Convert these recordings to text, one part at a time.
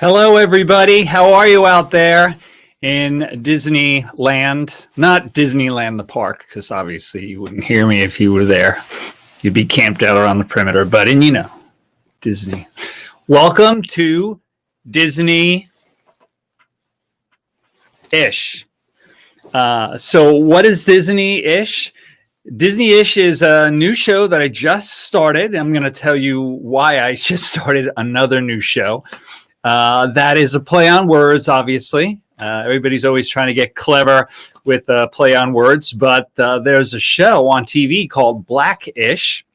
Hello, everybody. How are you out there in Disneyland? Not Disneyland, the park, because obviously you wouldn't hear me if you were there. You'd be camped out around the perimeter, but Disney. Welcome to Disney-ish. So what is Disney-ish? Disney-ish is a new show that I just started. I'm going to tell you why I just started another new show. That is a play on words, obviously. Everybody's always trying to get clever with play on words, but there's a show on TV called Black-ish,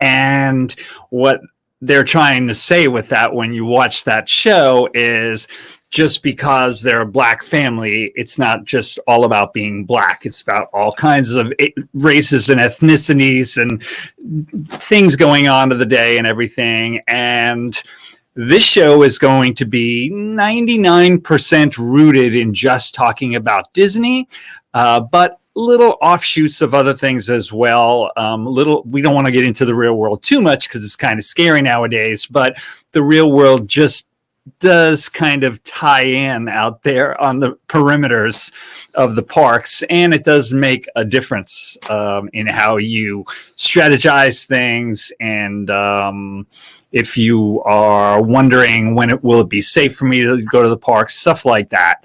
and what they're trying to say with that when you watch that show is just because they're a black family, it's not just all about being black. It's about all kinds of races and ethnicities and things going on of the day and everything. And this show is going to be 99% rooted in just talking about Disney, but little offshoots of other things as well. We don't want to get into the real world too much because it's kind of scary nowadays, but the real world just does kind of tie in out there on the perimeters of the parks, and it does make a difference in how you strategize things. And if you are wondering when will it be safe for me to go to the park, stuff like that.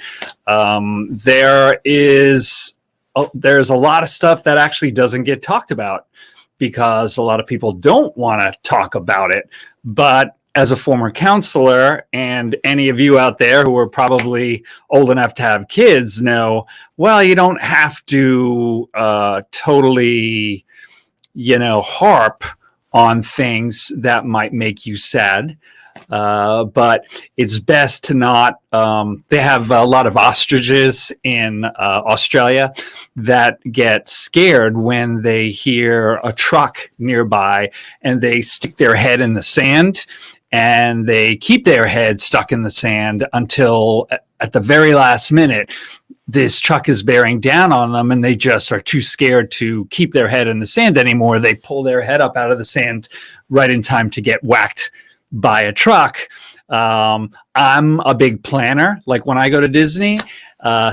There's a lot of stuff that actually doesn't get talked about because a lot of people don't want to talk about it. But as a former counselor, and any of you out there who are probably old enough to have kids know, well, you don't have to totally, harp on things that might make you sad. But it's best to not. They have a lot of ostriches in Australia that get scared when they hear a truck nearby and they stick their head in the sand, and they keep their head stuck in the sand until at the very last minute this truck is bearing down on them and they just are too scared to keep their head in the sand anymore. They pull their head up out of the sand right in time to get whacked by a truck. I'm a big planner, like when I go to Disney.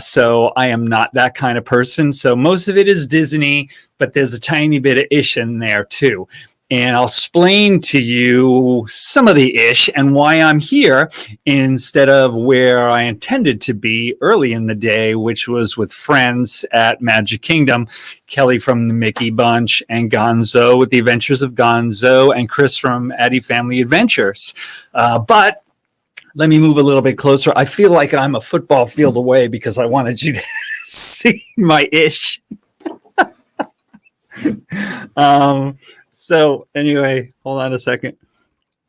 So I am not that kind of person. So most of it is Disney, but there's a tiny bit of ish in there too. And I'll explain to you some of the ish and why I'm here instead of where I intended to be early in the day, which was with friends at Magic Kingdom, Kelly from the Mickey Bunch, and Gonzo with the Adventures of Gonzo, and Chris from Addie Family Adventures. But let me move a little bit closer. I feel like I'm a football field away because I wanted you to see my ish. So anyway, hold on a second.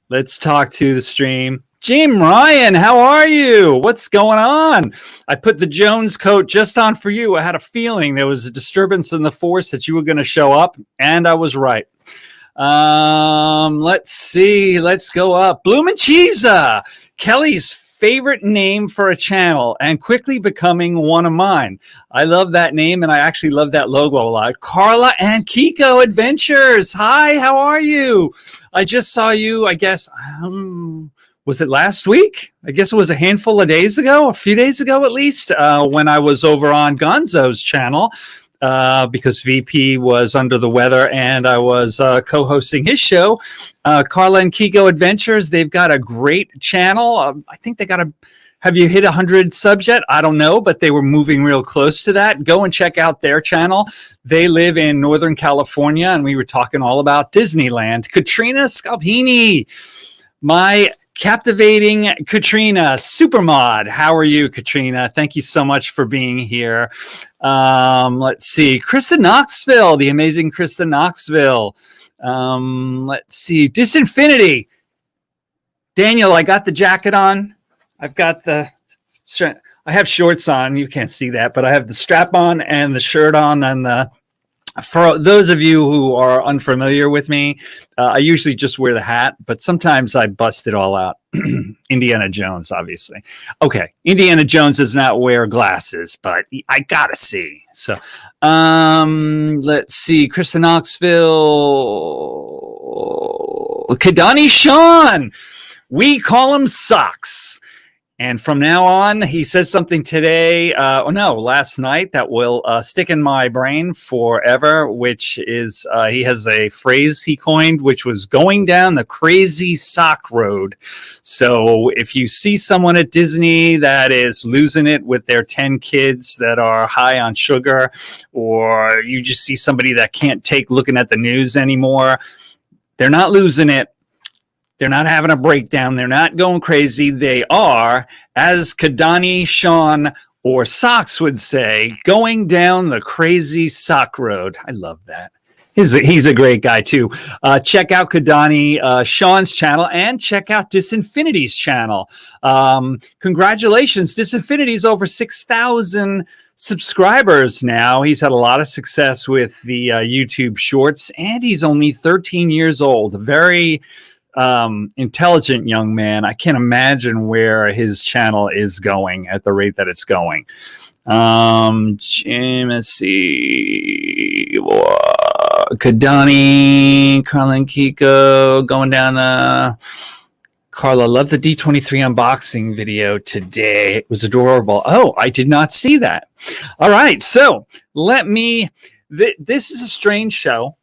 Let's talk to the stream. Jim Ryan, how are you? What's going on? I put the Jones coat just on for you. I had a feeling there was a disturbance in the force that you were going to show up, and I was right. Let's see. Let's go up. Bloomin' Kelly's favorite name for a channel and quickly becoming one of mine. I love that name, and I actually love that logo a lot. Carla and Kiko Adventures. Hi, how are you? I just saw you, I guess, was it last week? I guess it was a handful of days ago, a few days ago at least, when I was over on Gonzo's channel. Because VP was under the weather and I was co-hosting his show. Carla and Kiko Adventures, they've got a great channel. I think they got have you hit 100 subs yet? I don't know, but they were moving real close to that. Go and check out their channel. They live in Northern California, and we were talking all about Disneyland. Katrina Scalpini, my captivating Katrina Supermod. How are you, Katrina? Thank you so much for being here. Let's see. Krista Knoxville, the amazing Krista Knoxville. Let's see. Disinfinity. Daniel, I got the jacket on. I've got I have shorts on. You can't see that, but I have the strap on and the shirt on. And for those of you who are unfamiliar with me, I usually just wear the hat, but sometimes I bust it all out. Indiana Jones, obviously. Okay, Indiana Jones does not wear glasses, but I gotta see. So, let's see. Krista Knoxville, Kadani Sean. We call him Socks. And from now on, he said something today, last night, that will stick in my brain forever, which is he has a phrase he coined, which was going down the crazy sock road. So if you see someone at Disney that is losing it with their 10 kids that are high on sugar, or you just see somebody that can't take looking at the news anymore, they're not losing it. They're not having a breakdown. They're not going crazy. They are, as Kadani, Sean, or Socks would say, going down the crazy sock road. I love that. He's a great guy, too. Check out Kadani, Sean's channel, and check out Disinfinity's channel. Congratulations. Disinfinity's over 6,000 subscribers now. He's had a lot of success with the YouTube shorts, and he's only 13 years old. Very intelligent young man. I can't imagine where his channel is going at the rate that it's going. Jim, let's see. Kadani, Carlin Kiko, going down the... Carla, love the D23 unboxing video today. It was adorable. Oh, I did not see that. All right, so this is a strange show.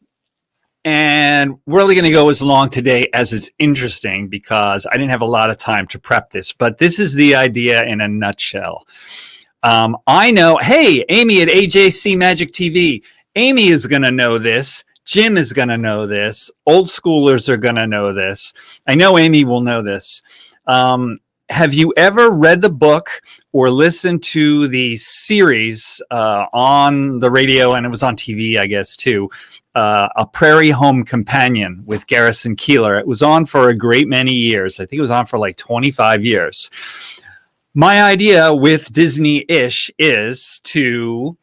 And we're only going to go as long today as it's interesting because I didn't have a lot of time to prep this. But this is the idea in a nutshell. I know, hey, Amy at AJC Magic TV. Amy is going to know this. Jim is going to know this. Old schoolers are going to know this. I know Amy will know this. Have you ever read the book or listened to the series on the radio, and it was on TV, I guess, too, A Prairie Home Companion with Garrison Keillor? It was on for a great many years. I think it was on for like 25 years. My idea with Disney-ish is to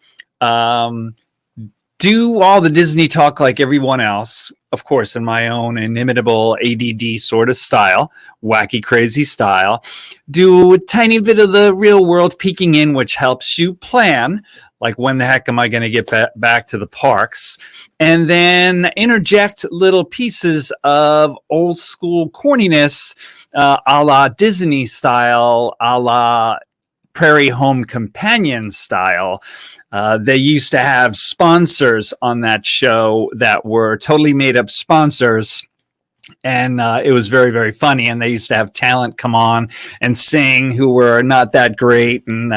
do all the Disney talk like everyone else, of course, in my own inimitable ADD sort of style, wacky, crazy style. Do a tiny bit of the real world peeking in, which helps you plan, like when the heck am I going to get back to the parks? And then interject little pieces of old school corniness, a la Disney style, a la Prairie Home Companion style. They used to have sponsors on that show that were totally made up sponsors. And it was very, very funny. And they used to have talent come on and sing who were not that great. And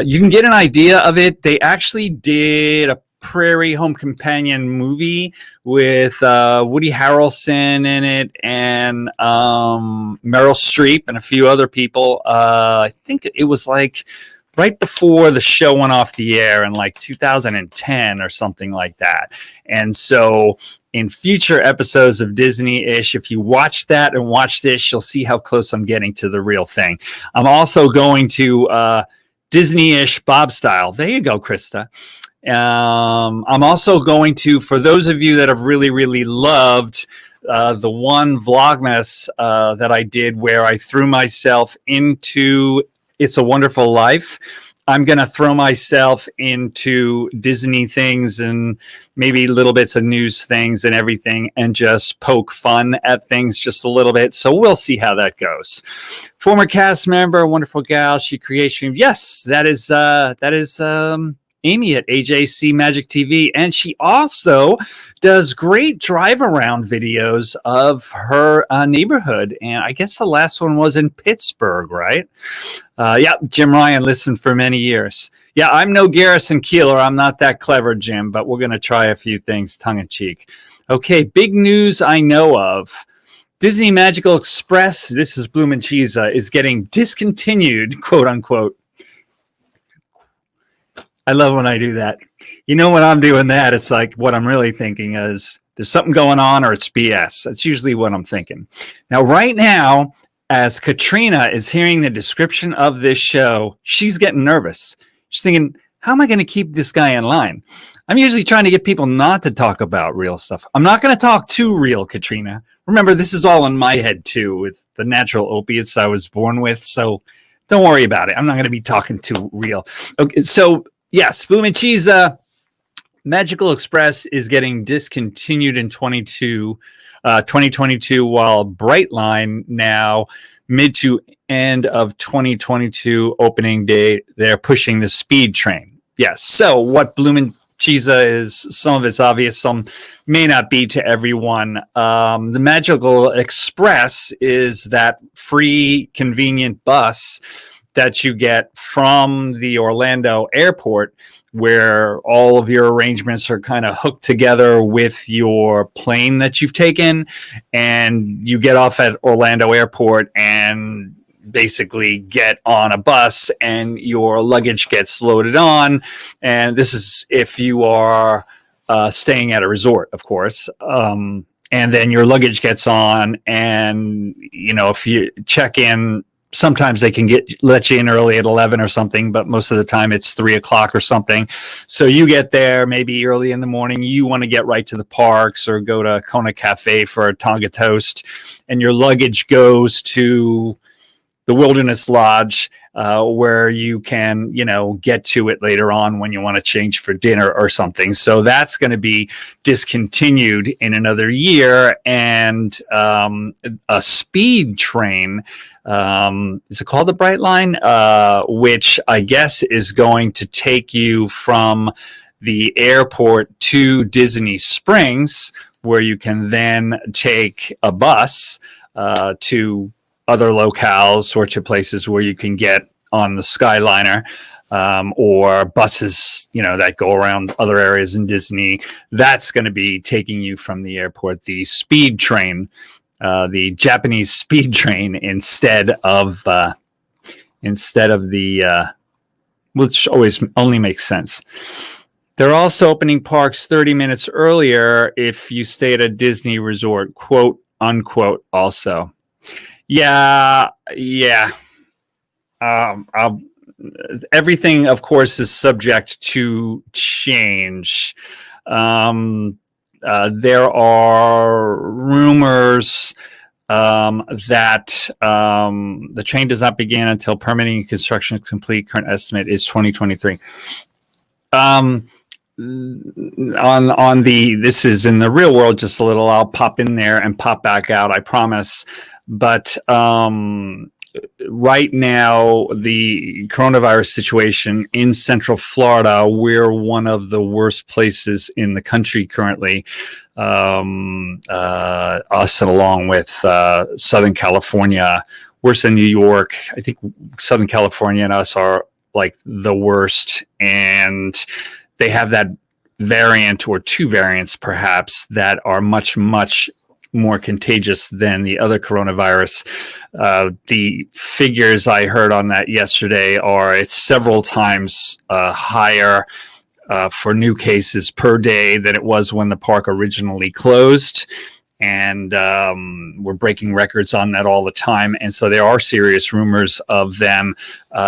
you can get an idea of it. They actually did a Prairie Home Companion movie with Woody Harrelson in it and Meryl Streep and a few other people. I think it was like right before the show went off the air in like 2010 or something like that. And so in future episodes of Disney-ish, if you watch that and watch this, you'll see how close I'm getting to the real thing. I'm also going to Disney-ish Bob style. There you go, Krista. I'm also going to, for those of you that have really, really loved the one Vlogmas that I did where I threw myself into It's a Wonderful Life, I'm going to throw myself into Disney things and maybe little bits of news things and everything and just poke fun at things just a little bit. So we'll see how that goes. Former cast member, wonderful gal, she creates streams. Yes, that is Amy at AJC Magic TV. And she also does great drive around videos of her neighborhood. And I guess the last one was in Pittsburgh, right? Yeah, Jim Ryan listened for many years. Yeah, I'm no Garrison Keillor. I'm not that clever, Jim, but we're going to try a few things tongue in cheek. Okay, big news I know of. Disney Magical Express, this is Bloom and Cheese, is getting discontinued, quote unquote. I love when I do that. You know, when I'm doing that, it's like what I'm really thinking is there's something going on or it's BS. That's usually what I'm thinking. Now, right now, as Katrina is hearing the description of this show, she's getting nervous. She's thinking, how am I going to keep this guy in line? I'm usually trying to get people not to talk about real stuff. I'm not going to talk too real, Katrina. Remember, this is all in my head, too, with the natural opiates I was born with. So don't worry about it. I'm not going to be talking too real. Okay, so yes, Bloom and Cheese Magical Express is getting discontinued in 2022, while Brightline now mid to end of 2022 opening day, they're pushing the speed train. Yes. So what Bloomin' Cheesa is, some of it's obvious, some may not be to everyone. The Magical Express is that free, convenient bus that you get from the Orlando airport, where all of your arrangements are kind of hooked together with your plane that you've taken, and you get off at Orlando airport and basically get on a bus and your luggage gets loaded on. And this is if you are staying at a resort, of course. And then your luggage gets on, and if you check in, sometimes they can let you in early at 11 or something, but most of the time it's 3 o'clock or something. So you get there maybe early in the morning. You want to get right to the parks or go to Kona Cafe for a Tonga toast, and your luggage goes to the Wilderness Lodge, where you can, get to it later on when you want to change for dinner or something. So that's going to be discontinued in another year. And a speed train, is it called the Bright Line? Which I guess is going to take you from the airport to Disney Springs, where you can then take a bus to other locales or to places where you can get on the Skyliner, or buses, that go around other areas in Disney. That's going to be taking you from the airport, the speed train, the Japanese speed train, instead of the, which always only makes sense. They're also opening parks 30 minutes earlier if you stay at a Disney resort, quote unquote, also. Yeah. Everything, of course, is subject to change. There are rumors that the train does not begin until permitting and construction is complete. Current estimate is 2023. This is in the real world, just a little. I'll pop in there and pop back out, I promise. But right now, the coronavirus situation in Central Florida, we're one of the worst places in the country currently. Us, along with Southern California, worse than New York. I think Southern California and us are like the worst. And they have that variant, or two variants perhaps, that are much, much more contagious than the other coronavirus. The figures I heard on that yesterday are it's several times higher for new cases per day than it was when the park originally closed. And we're breaking records on that all the time. And so there are serious rumors of them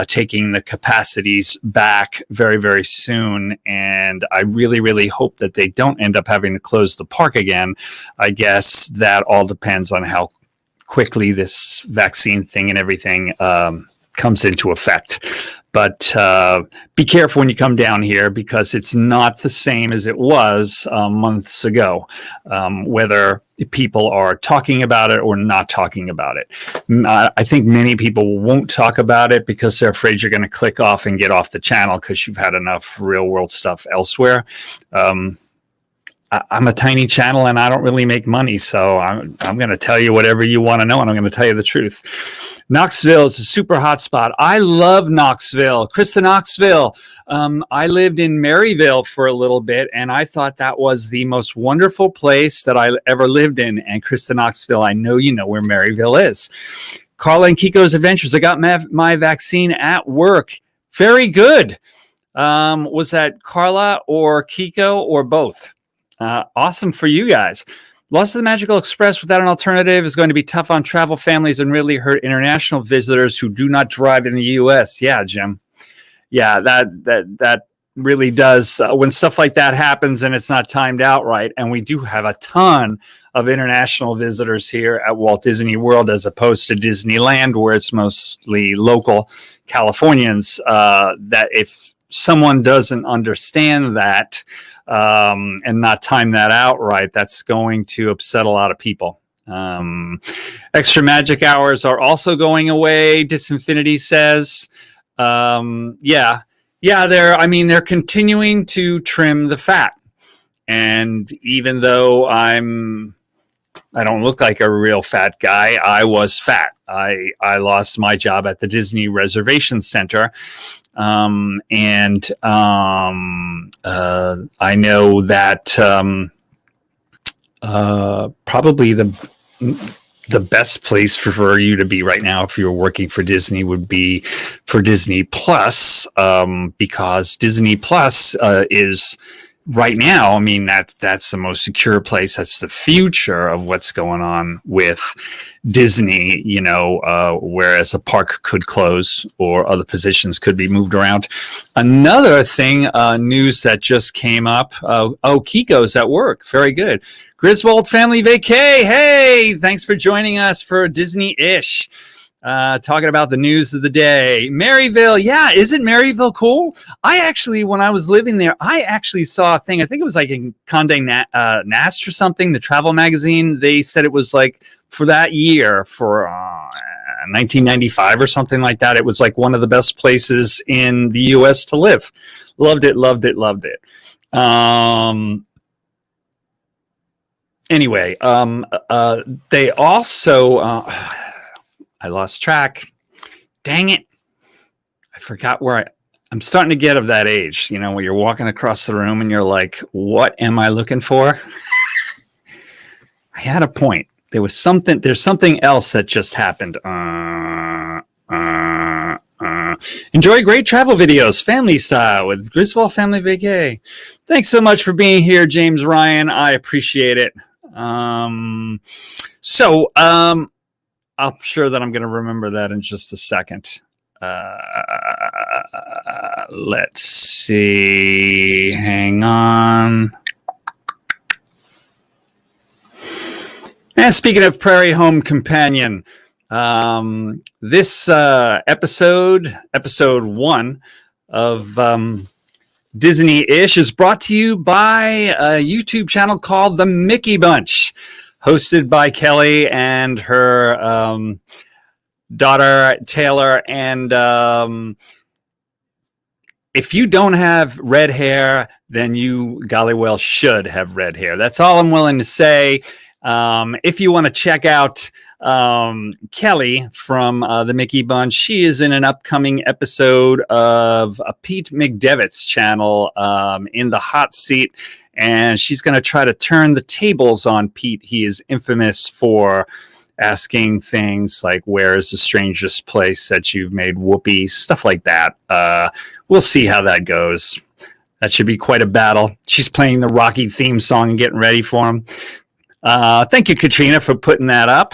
taking the capacities back very, very soon. And I really, really hope that they don't end up having to close the park again. I guess that all depends on how quickly this vaccine thing and everything comes into effect. But be careful when you come down here, because it's not the same as it was months ago, whether people are talking about it or not talking about it. I think many people won't talk about it because they're afraid you're going to click off and get off the channel because you've had enough real world stuff elsewhere. I'm a tiny channel and I don't really make money, so I'm going to tell you whatever you want to know, and I'm going to tell you the truth. Knoxville is a super hot spot. I love Knoxville. Krista Knoxville. I lived in Maryville for a little bit, and I thought that was the most wonderful place that I ever lived in. And Krista Knoxville, I know you know where Maryville is. Carla and Kiko's Adventures. I got my vaccine at work. Very good. Was that Carla or Kiko or both? Awesome for you guys. Loss of the Magical Express without an alternative is going to be tough on travel families and really hurt international visitors who do not drive in the U.S. Yeah, Jim. Yeah, that really does. When stuff like that happens and it's not timed out right, and we do have a ton of international visitors here at Walt Disney World as opposed to Disneyland, where it's mostly local Californians, that if someone doesn't understand that and not time that out right, that's going to upset a lot of people. Extra magic hours are also going away, Disinfinity says. They're continuing to trim the fat. And even though I don't look like a real fat guy, I was fat. I lost my job at the Disney Reservation Center. I know that probably the best place for you to be right now if you're working for Disney would be for Disney Plus, because Disney Plus is right now, I mean, that's the most secure place. That's the future of what's going on with Disney, whereas a park could close or other positions could be moved around. Another thing, news that just came up. Kiko's at work. Very good. Griswold Family Vacay. Hey, thanks for joining us for Disney-ish. Talking about the news of the day. Maryville, yeah, isn't Maryville cool? I actually, when I was living there, I actually saw a thing. I think it was like in Condé Nast or something, the travel magazine. They said it was like for that year, for 1995 or something like that. It was like one of the best places in the U.S. to live. Loved it, loved it, loved it. Anyway, they also... I lost track. Dang it. I forgot where I'm starting to get of that age, where you're walking across the room and you're like, what am I looking for? I had a point. There's something else that just happened. Enjoy great travel videos, family style with Griswold Family Vacay. Thanks so much for being here, James Ryan. I appreciate it. I'm sure that I'm going to remember that in just a second. Let's see. Hang on. And speaking of Prairie Home Companion, this episode 1 of Disney-ish is brought to you by a YouTube channel called The Mickey Bunch, hosted by Kelly and her daughter, Taylor. And if you don't have red hair, then you golly well should have red hair. That's all I'm willing to say. If you want to check out Kelly from the Mickey Bunch, she is in an upcoming episode of Pete McDevitt's channel, In the Hot Seat. And she's going to try to turn the tables on Pete. He is infamous for asking things like, where is the strangest place that you've made whoopee? Stuff like that. We'll see how that goes. That should be quite a battle. She's playing the Rocky theme song and getting ready for him. Thank you, Katrina, for putting that up.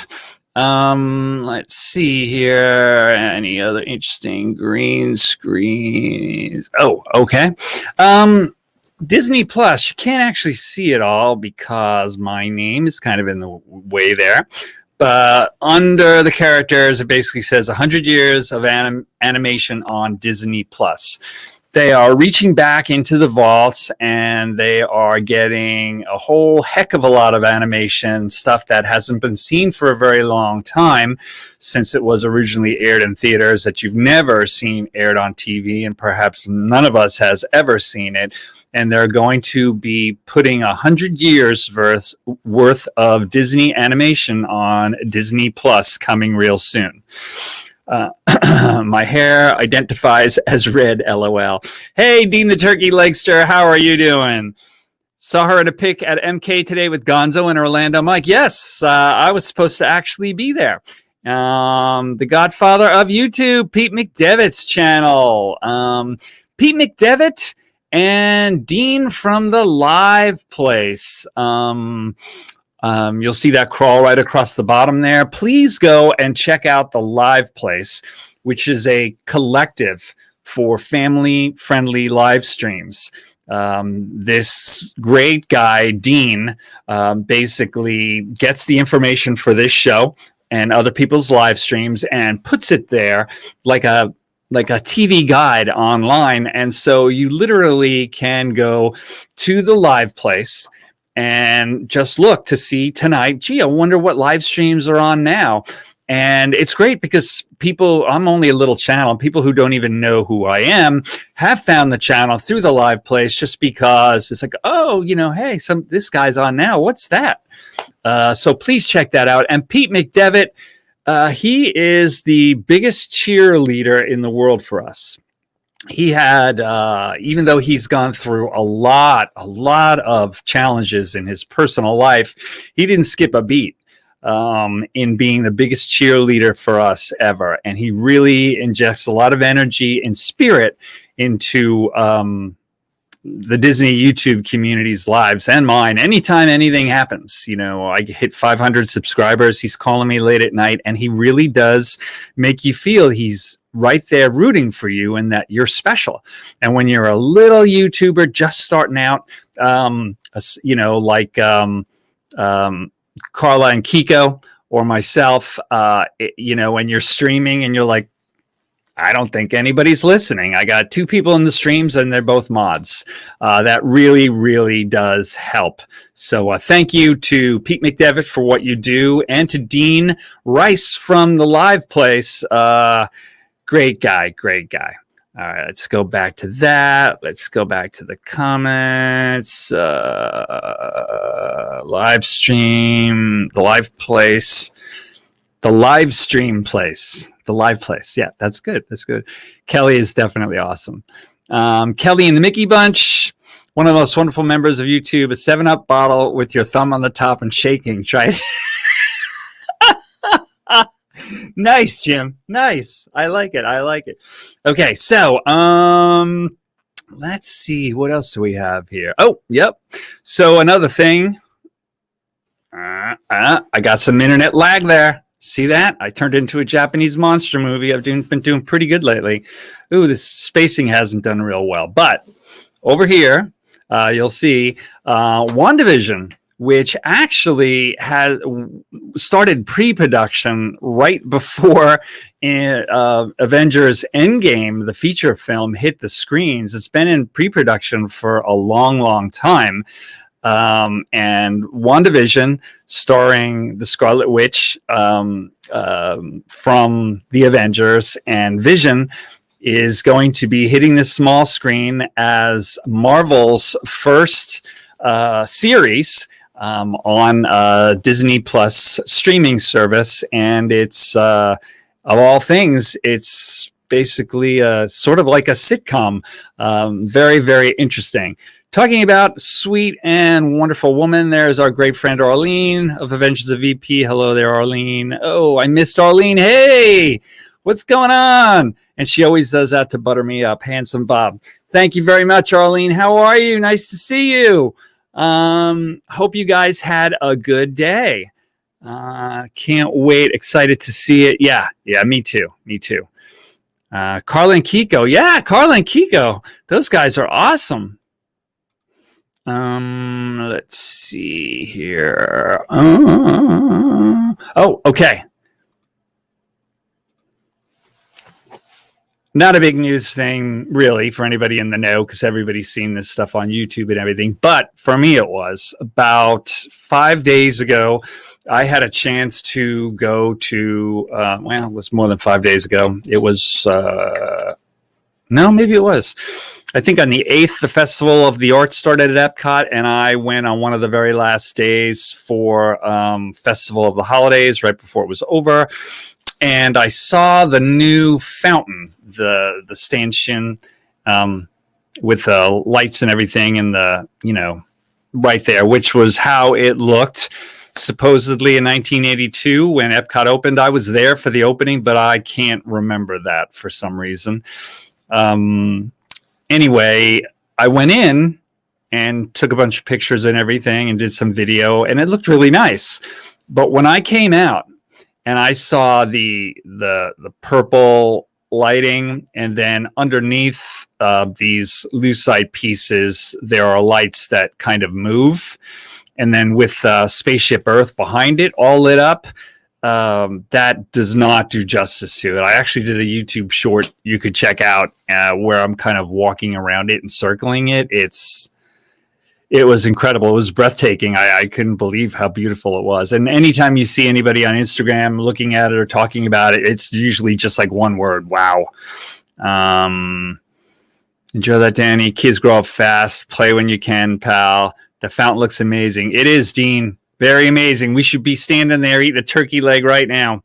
Let's see here. Any other interesting green screens? Oh, okay. Disney Plus, you can't actually see it all because my name is kind of in the way there. But under the characters, it basically says 100 years of animation on Disney Plus. They are reaching back into the vaults and they are getting a whole heck of a lot of animation stuff that hasn't been seen for a very long time, since it was originally aired in theaters, that you've never seen aired on TV, and perhaps none of us has ever seen it. And they're going to be putting 100 years worth of Disney animation on Disney Plus coming real soon. My hair identifies as red, LOL. Hey, Dean the Turkey Legster, how are you doing? Saw her at a pic at MK today with Gonzo and Orlando Mike. Yes, I was supposed to actually be there. The godfather of YouTube, Pete McDevitt's channel. Pete McDevitt and Dean from the Live Place. You'll see that crawl right across the bottom there. Please go and check out the Live Place, which is a collective for family-friendly live streams. This great guy, Dean, basically gets the information for this show and other people's live streams and puts it there like a TV guide online. And so you literally can go to the Live Place and just look to see tonight, gee, I wonder what live streams are on now. And it's great because I'm only a little channel. People who don't even know who I am have found the channel through the live place just because it's like, oh, hey, this guy's on now. What's that? So please check that out. And Pete McDevitt, he is the biggest cheerleader in the world for us. He had, even though he's gone through a lot of challenges in his personal life, he didn't skip a beat in being the biggest cheerleader for us ever. And he really injects a lot of energy and spirit into the Disney YouTube community's lives and mine. Anytime anything happens, I hit 500 subscribers, he's calling me late at night, and he really does make you feel he's right there rooting for you and that you're special. And when you're a little YouTuber just starting out, like Carla and Kiko or myself, when you're streaming and you're like, I don't think anybody's listening. I got 2 people in the streams and they're both mods. That really, really does help. So thank you to Pete McDevitt for what you do, and to Dean Rice from the live place. Great guy. All right, let's go back to that. Let's go back to the comments. Live stream, the live place, the live stream place, the live place. Yeah, that's good. Kelly is definitely awesome. Kelly and the Mickey Bunch, one of the most wonderful members of YouTube, a 7-Up bottle with your thumb on the top and shaking. Try it. Nice, Jim. Nice. I like it. Okay, so let's see. What else do we have here? Oh, yep. So another thing. I got some internet lag there. See that? I turned into a Japanese monster movie. I've been doing pretty good lately. Ooh, this spacing hasn't done real well. But over here, you'll see WandaVision, which actually had started pre-production right before Avengers Endgame, the feature film, hit the screens. It's been in pre-production for a long time. And WandaVision, starring the Scarlet Witch from the Avengers, and Vision, is going to be hitting the small screen as Marvel's first series on Disney Plus streaming service. And it's, of all things, it's basically sort of like a sitcom. Very, very interesting. Talking about sweet and wonderful woman, there's our great friend Arlene of Avengers of VP. Hello there, Arlene. Oh, I missed Arlene. Hey, what's going on? And she always does that to butter me up. Handsome Bob. Thank you very much, Arlene. How are you? Nice to see you. Hope you guys had a good day. Can't wait. Excited to see it. Yeah, me too. Carla and Kiko. Yeah, Carla and Kiko. Those guys are awesome. Let's see here. Oh, okay. Not a big news thing, really, for anybody in the know, because everybody's seen this stuff on YouTube and everything. But for me, it was about 5 days ago. I had a chance to go to, it was more than 5 days ago. It was, no, maybe it was. I think on the 8th, the Festival of the Arts started at Epcot, and I went on one of the very last days for Festival of the Holidays, right before it was over. And I saw the new fountain, the stanchion with the lights and everything, and right there, which was how it looked supposedly in 1982 when Epcot opened. I was there for the opening, but I can't remember that for some reason. Anyway, I went in and took a bunch of pictures and everything and did some video, and it looked really nice. But when I came out and I saw the purple lighting, and then underneath these lucite pieces, there are lights that kind of move. And then with Spaceship Earth behind it, all lit up, that does not do justice to it. I actually did a YouTube short you could check out where I'm kind of walking around it and circling it. It's it was incredible. It was breathtaking. I couldn't believe how beautiful it was. And anytime you see anybody on Instagram looking at it or talking about it, it's usually just like one word: wow. Enjoy that, Danny. Kids grow up fast. Play when you can, pal. The fountain looks amazing. It is, Dean. Very amazing. We should be standing there eating a turkey leg right now.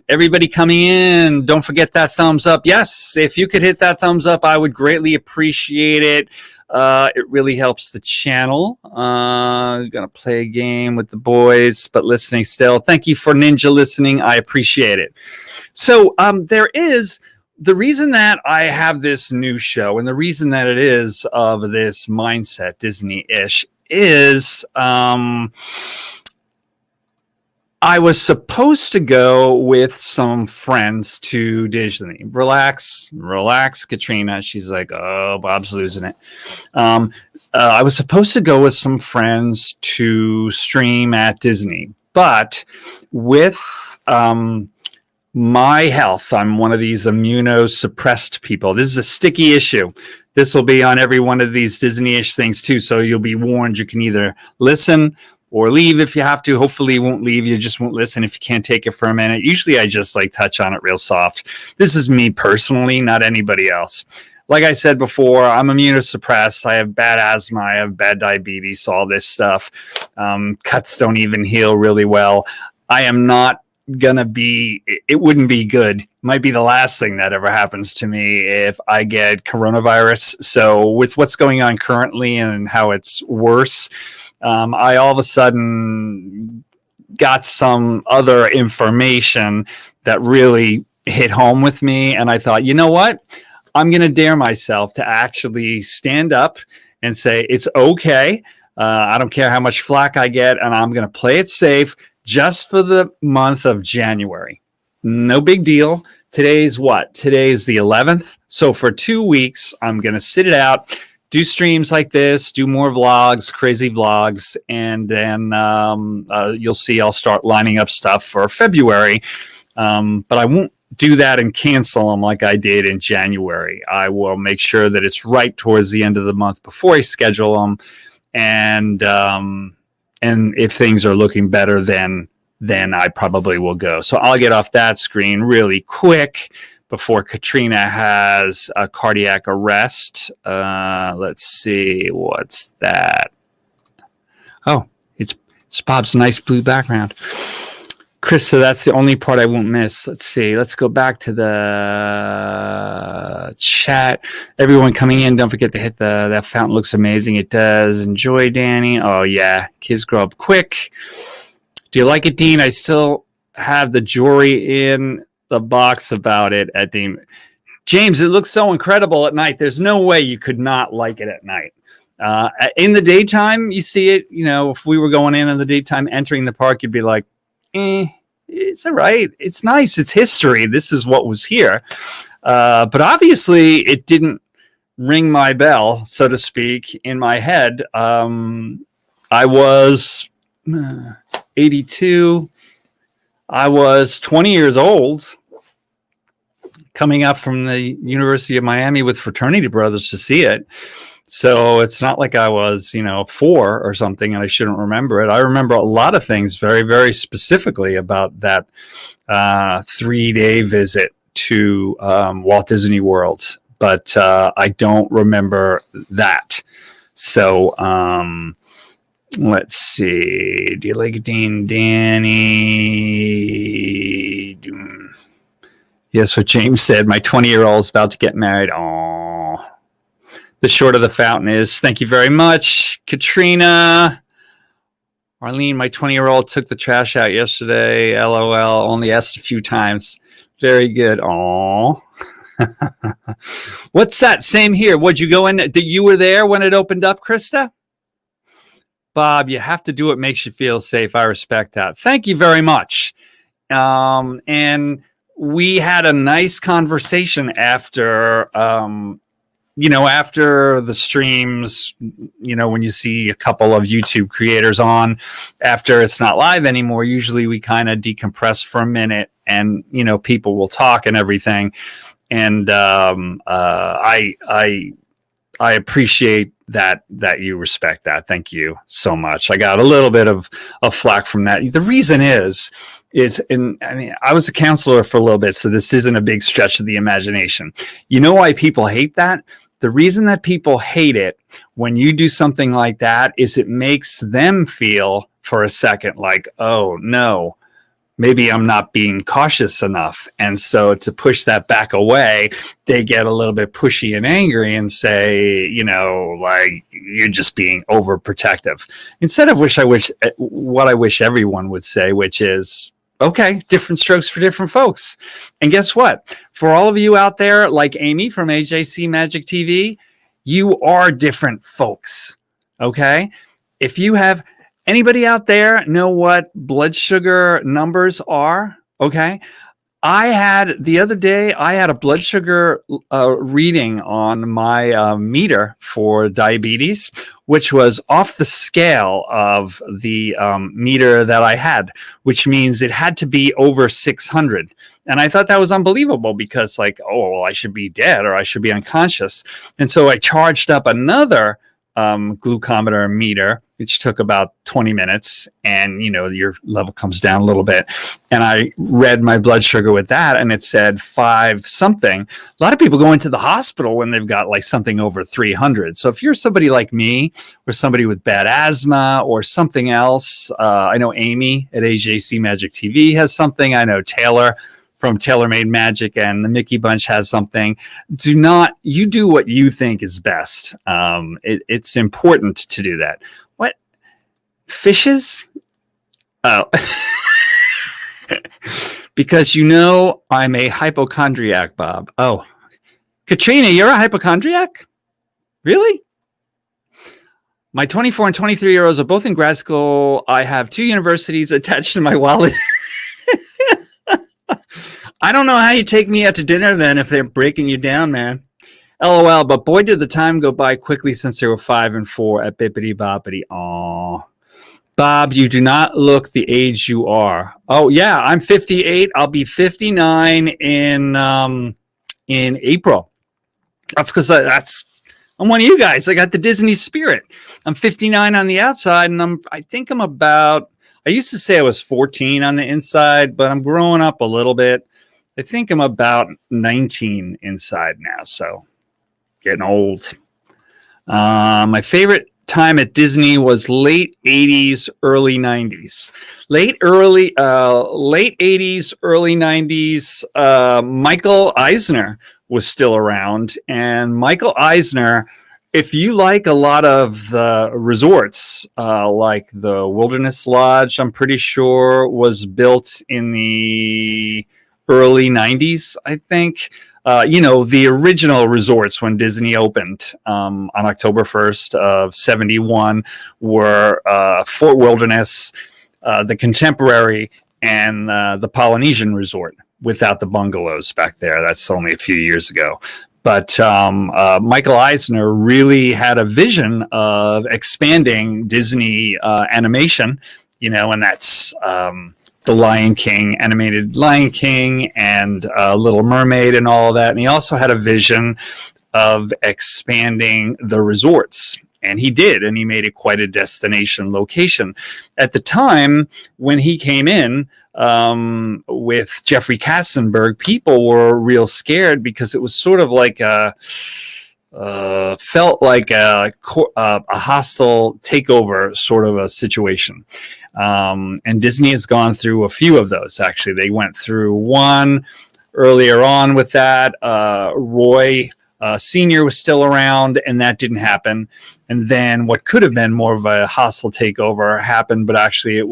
Everybody coming in, don't forget that thumbs up. Yes, if you could hit that thumbs up, I would greatly appreciate it. It really helps the channel. Gonna play a game with the boys, but listening still. Thank you for Ninja listening. I appreciate it. So there is the reason that I have this new show, and the reason that it is of this mindset Disney-ish is I was supposed to go with some friends to Disney. Relax, Katrina. She's like, oh, Bob's losing it. I was supposed to go with some friends to stream at Disney, but with my health, I'm one of these immunosuppressed people. This is a sticky issue. This will be on every one of these Disney-ish things too, so you'll be warned. You can either listen or leave if you have to. Hopefully you won't leave. You just won't listen if you can't take it for a minute. Usually I just like touch on it real soft. This is me personally, not anybody else. Like I said before, I'm immunosuppressed. I have bad asthma. I have bad diabetes, all this stuff. Cuts don't even heal really well. I am not gonna be, it wouldn't be good. Might be the last thing that ever happens to me if I get coronavirus. So with what's going on currently and how it's worse, I all of a sudden got some other information that really hit home with me. And I thought, you know what? I'm going to dare myself to actually stand up and say, it's okay. I don't care how much flack I get, and I'm going to play it safe just for the month of January. No big deal. Today's what? Today's the 11th. So for 2 weeks, I'm going to sit it out, do streams like this, do more vlogs, crazy vlogs, and then you'll see I'll start lining up stuff for February. But I won't do that and cancel them like I did in January. I will make sure that it's right towards the end of the month before I schedule them. And if things are looking better, then I probably will go. So I'll get off that screen really quick before Katrina has a cardiac arrest. Let's see, what's that? Oh, it's Bob's nice blue background. Krista, that's the only part I won't miss. Let's see. Let's go back to the chat. Everyone coming in, don't forget to hit that fountain looks amazing. It does. Enjoy, Danny. Oh, yeah. Kids grow up quick. Do you like it, Dean? I still have the jewelry in the box about it at the... James, it looks so incredible at night. There's no way you could not like it at night. In the daytime, you see it. You know, if we were going in the daytime, entering the park, you'd be like, it's all right. It's nice. It's history. This is what was here. But obviously it didn't ring my bell, so to speak, in my head. I was 82. I was 20 years old, coming up from the University of Miami with fraternity brothers to see it. So it's not like I was, 4 or something and I shouldn't remember it. I remember a lot of things very, very specifically about that 3-day visit to Walt Disney World. But I don't remember that. So let's see. Do you like Dean Danny? Yes, what James said. My 20-year-old is about to get married. Aww. The short of the fountain is, thank you very much, Katrina. Arlene, my 20-year-old took the trash out yesterday. LOL, only asked a few times. Very good. Aww. What's that? Same here. Would you go in? You were there when it opened up, Krista? Bob, you have to do what makes you feel safe. I respect that. Thank you very much. And we had a nice conversation after... after the streams, when you see a couple of YouTube creators on, after it's not live anymore, usually we kind of decompress for a minute and, people will talk and everything. And I I appreciate that you respect that. Thank you so much. I got a little bit of flack from that. The reason is I was a counselor for a little bit, so this isn't a big stretch of the imagination. You know why people hate that? The reason that people hate it when you do something like that is it makes them feel for a second like, oh no, maybe I'm not being cautious enough. And so to push that back away, they get a little bit pushy and angry and say, like, you're just being overprotective. Instead of what I wish everyone would say, which is, okay, different strokes for different folks. And guess what? For all of you out there, like Amy from AJC Magic TV, you are different folks. Okay? If you have anybody out there know what blood sugar numbers are? Okay. The other day, I had a blood sugar reading on my meter for diabetes, which was off the scale of the meter that I had, which means it had to be over 600. And I thought that was unbelievable because I should be dead or I should be unconscious. And so I charged up another glucometer meter, which took about 20 minutes, and your level comes down a little bit, and I read my blood sugar with that, and it said 5 something. A lot of people go into the hospital when they've got something over 300. So if you're somebody like me or somebody with bad asthma or something else, I know Amy at AJC Magic TV has something. I know Taylor from TaylorMade Magic and the Mickey Bunch has something. You do what you think is best. It's important to do that. What? Fishes? Oh. Because I'm a hypochondriac, Bob. Oh. Katrina, you're a hypochondriac? Really? My 24 and 23-year-olds are both in grad school. I have 2 universities attached to my wallet. I don't know how you take me out to dinner then if they're breaking you down, man. LOL, but boy, did the time go by quickly since they were 5 and 4 at Bippity Boppity. Aw. Bob, you do not look the age you are. Oh, yeah, I'm 58. I'll be 59 in April. That's because I'm one of you guys. I got the Disney spirit. I'm 59 on the outside, and I used to say I was 14 on the inside, but I'm growing up a little bit. I think I'm about 19 inside now, so getting old. My favorite time at Disney was late 80s, early 90s. Late 80s, early 90s, Michael Eisner was still around. And Michael Eisner, if you like a lot of the resorts, like the Wilderness Lodge, I'm pretty sure was built in the early 90s, I think. The original resorts when Disney opened on October 1st of 71 were Fort Wilderness, the Contemporary, and the Polynesian Resort without the bungalows back there. That's only a few years ago. But Michael Eisner really had a vision of expanding Disney animation, and that's the Lion King, animated Lion King, and Little Mermaid and all of that. And he also had a vision of expanding the resorts. And he did, and he made it quite a destination location. At the time when he came in with Jeffrey Katzenberg, people were real scared because it was sort of like felt like a hostile takeover sort of a situation. And Disney has gone through a few of those, actually. They went through one earlier on with that. Roy Sr. was still around, and that didn't happen. And then what could have been more of a hostile takeover happened, but actually it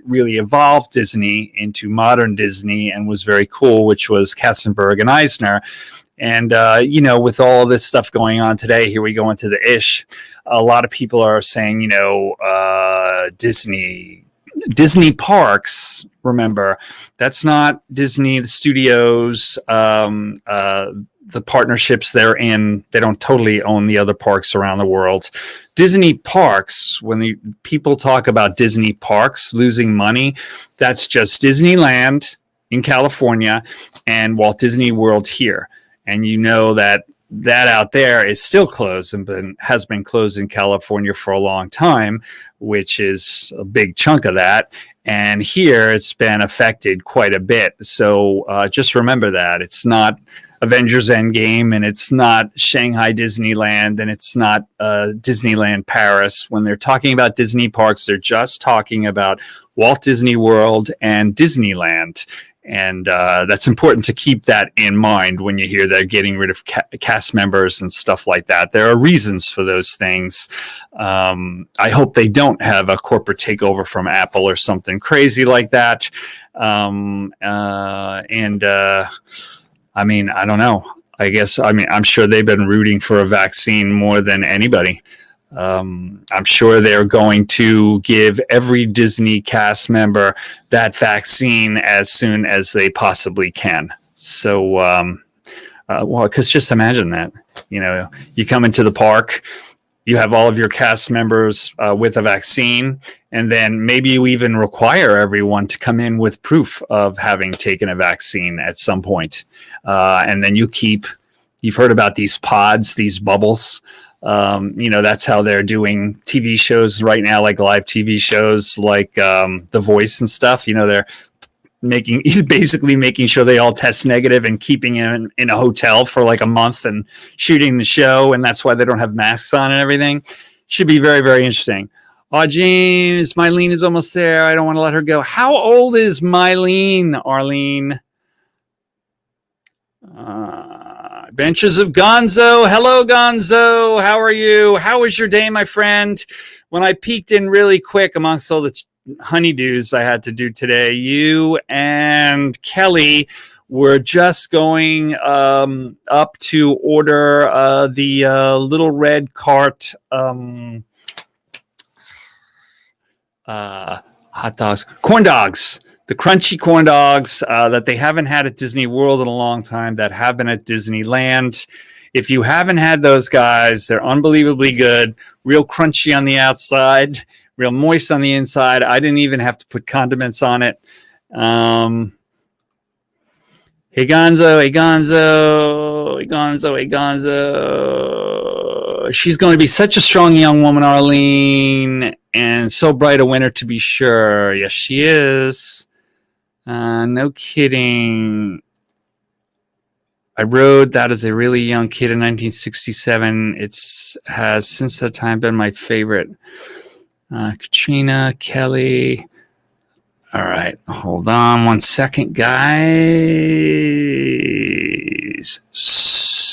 really evolved Disney into modern Disney and was very cool, which was Katzenberg and Eisner. And, with all this stuff going on today, here we go into the ish. A lot of people are saying, Disney parks, remember, that's not Disney, the studios, the partnerships they're in. They don't totally own the other parks around the world. Disney parks, when people talk about Disney parks losing money, that's just Disneyland in California and Walt Disney World here. And that that out there is still closed and has been closed in California for a long time, which is a big chunk of that. And here it's been affected quite a bit. So just remember that it's not Avengers Endgame, and it's not Shanghai Disneyland, and it's not Disneyland Paris. When they're talking about Disney parks, they're just talking about Walt Disney World and Disneyland. And that's important to keep that in mind when you hear they're getting rid of cast members and stuff like that. There are reasons for those things. I hope they don't have a corporate takeover from Apple or something crazy like that. I mean, I don't know. I'm sure they've been rooting for a vaccine more than anybody. I'm sure they're going to give every Disney cast member that vaccine as soon as they possibly can. So, because just imagine that, you come into the park, you have all of your cast members with a vaccine, and then maybe you even require everyone to come in with proof of having taken a vaccine at some point. And then you've heard about these pods, these bubbles. That's how they're doing TV shows right now, like live TV shows, like The Voice and stuff. They're basically making sure they all test negative and keeping them in a hotel for like a month and shooting the show. And that's why they don't have masks on and everything. Should be very, very interesting. Oh, James, Mylene is almost there. I don't want to let her go. How old is Mylene, Arlene? Adventures of Gonzo. Hello, Gonzo. How are you? How was your day, my friend? When I peeked in really quick amongst all the honeydews I had to do today, you and Kelly were just going up to order the little red cart hot dogs, corn dogs. The crunchy corn dogs that they haven't had at Disney World in a long time, that have been at Disneyland. If you haven't had those guys, they're unbelievably good. Real crunchy on the outside, real moist on the inside. I didn't even have to put condiments on it. Hey, Gonzo, hey, Gonzo, hey, Gonzo, hey, Gonzo. She's going to be such a strong young woman, Arlene, and so bright a winner to be sure. Yes, she is. No kidding. I rode that as a really young kid in 1967. It has since that time been my favorite. Katrina, Kelly. All right, hold on one second, guys. So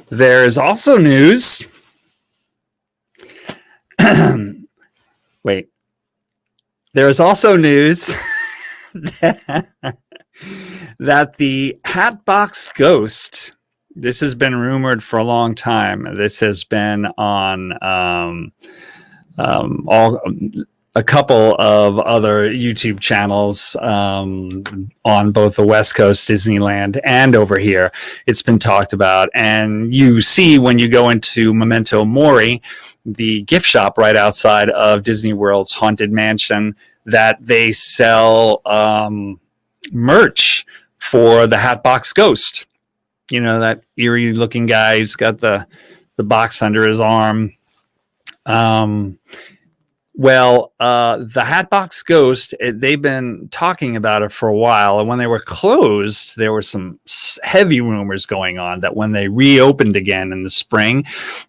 there's also news. Wait. There's also news that the Hatbox Ghost, this has been rumored for a long time. This has been on a couple of other YouTube channels on both the West Coast, Disneyland, and over here. It's been talked about. And you see when you go into Memento Mori, the gift shop right outside of Disney World's Haunted Mansion, that they sell merch for the Hatbox Ghost. That eerie looking guy who's got the box under his arm. The Hatbox Ghost, they've been talking about it for a while. And when they were closed, there were some heavy rumors going on that when they reopened again in the spring,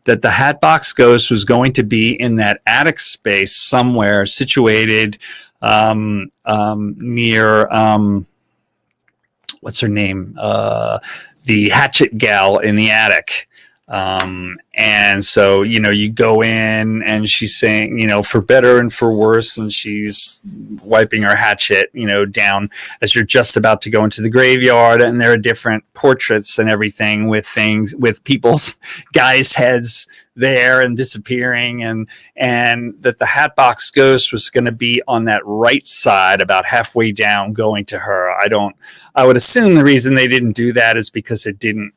that the Hatbox Ghost was going to be in that attic space somewhere situated near, what's her name? The Hatchet Gal in the attic. And so, you go in and she's saying, for better and for worse, and she's wiping her hatchet, down as you're just about to go into the graveyard. And there are different portraits and everything with people's guys' heads there and disappearing, and that the Hatbox Ghost was going to be on that right side about halfway down going to her. I would assume the reason they didn't do that is because it didn't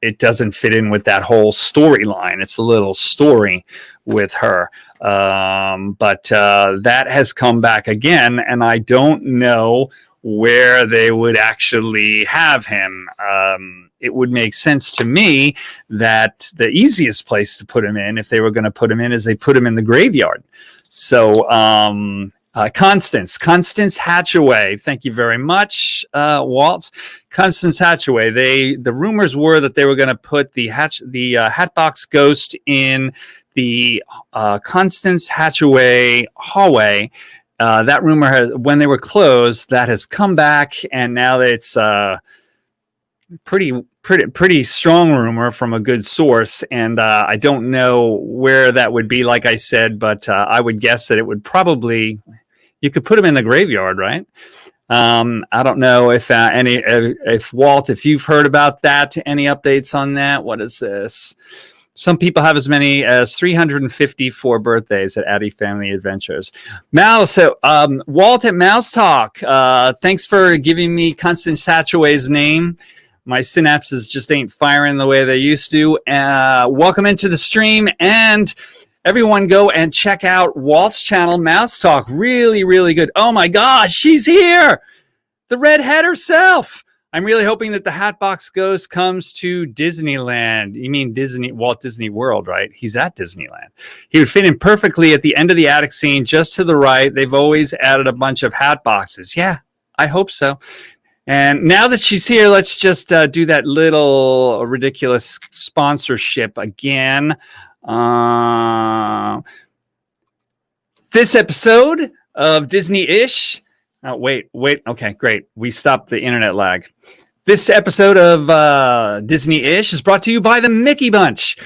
it doesn't fit in with that whole storyline. It's a little story with her. But that has come back again, and I don't know where they would actually have him. It would make sense to me that the easiest place to put him in, if they were going to put him in, is they put him in the graveyard. So Constance Hatchaway, thank you very much, Walt. Constance Hatchaway. The rumors were that they were going to put the Hatbox Ghost in the Constance Hatchaway hallway. That rumor has, when they were closed, that has come back, and now it's pretty strong rumor from a good source. And I don't know where that would be, like I said, but I would guess that it would probably, you could put him in the graveyard, right? I don't know if Walt, if you've heard about that, any updates on that? What is this? Some people have as many as 354 birthdays at Addie Family Adventures. Mouse, Walt at Mouse Talk, thanks for giving me Constance Hatchaway's name. My synapses just ain't firing the way they used to. Welcome into the stream, and everyone go and check out Walt's channel, Mouse Talk. Really, really good. Oh my gosh, she's here! The redhead herself! I'm really hoping that the Hatbox Ghost comes to Disneyland. You mean Walt Disney World, right? He's at Disneyland. He would fit in perfectly at the end of the attic scene, just to the right. They've always added a bunch of hat boxes. Yeah, I hope so. And now that she's here, let's just do that little ridiculous sponsorship again. This episode of Disney-ish. Oh, wait. Okay, great. We stopped the internet lag. This episode of Disney-ish is brought to you by the Mickey Bunch.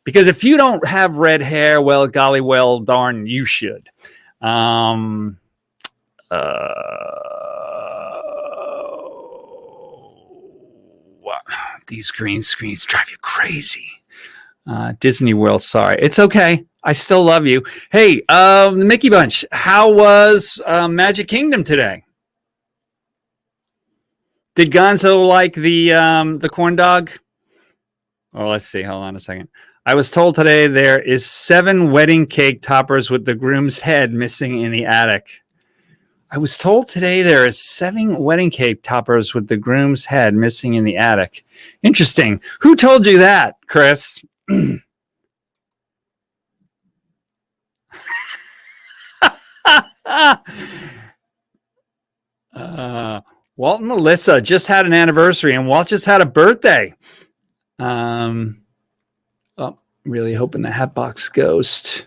Because if you don't have red hair, well, golly, well, darn, you should. These green screens drive you crazy. Disney World, sorry. It's okay. I still love you. Hey, the Mickey Bunch, how was Magic Kingdom today? Did Gonzo like the corn dog? Oh, let's see. Hold on a second. I was told today there is 7 wedding cake toppers with the groom's head missing in the attic. I was told today there is 7 wedding cake toppers with the groom's head missing in the attic. Interesting. Who told you that, Chris? Walt and Melissa just had an anniversary, and Walt just had a birthday. Really hoping the Hatbox Ghost.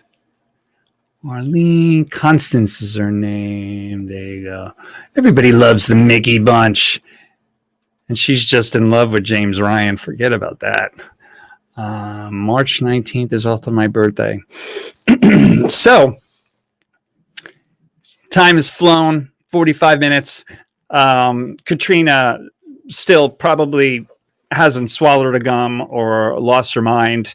Marlene Constance is her name. There you go. Everybody loves the Mickey Bunch. And she's just in love with James Ryan. Forget about that. March 19th is also my birthday. So, time has flown, 45 minutes. Katrina still probably hasn't swallowed a gum or lost her mind.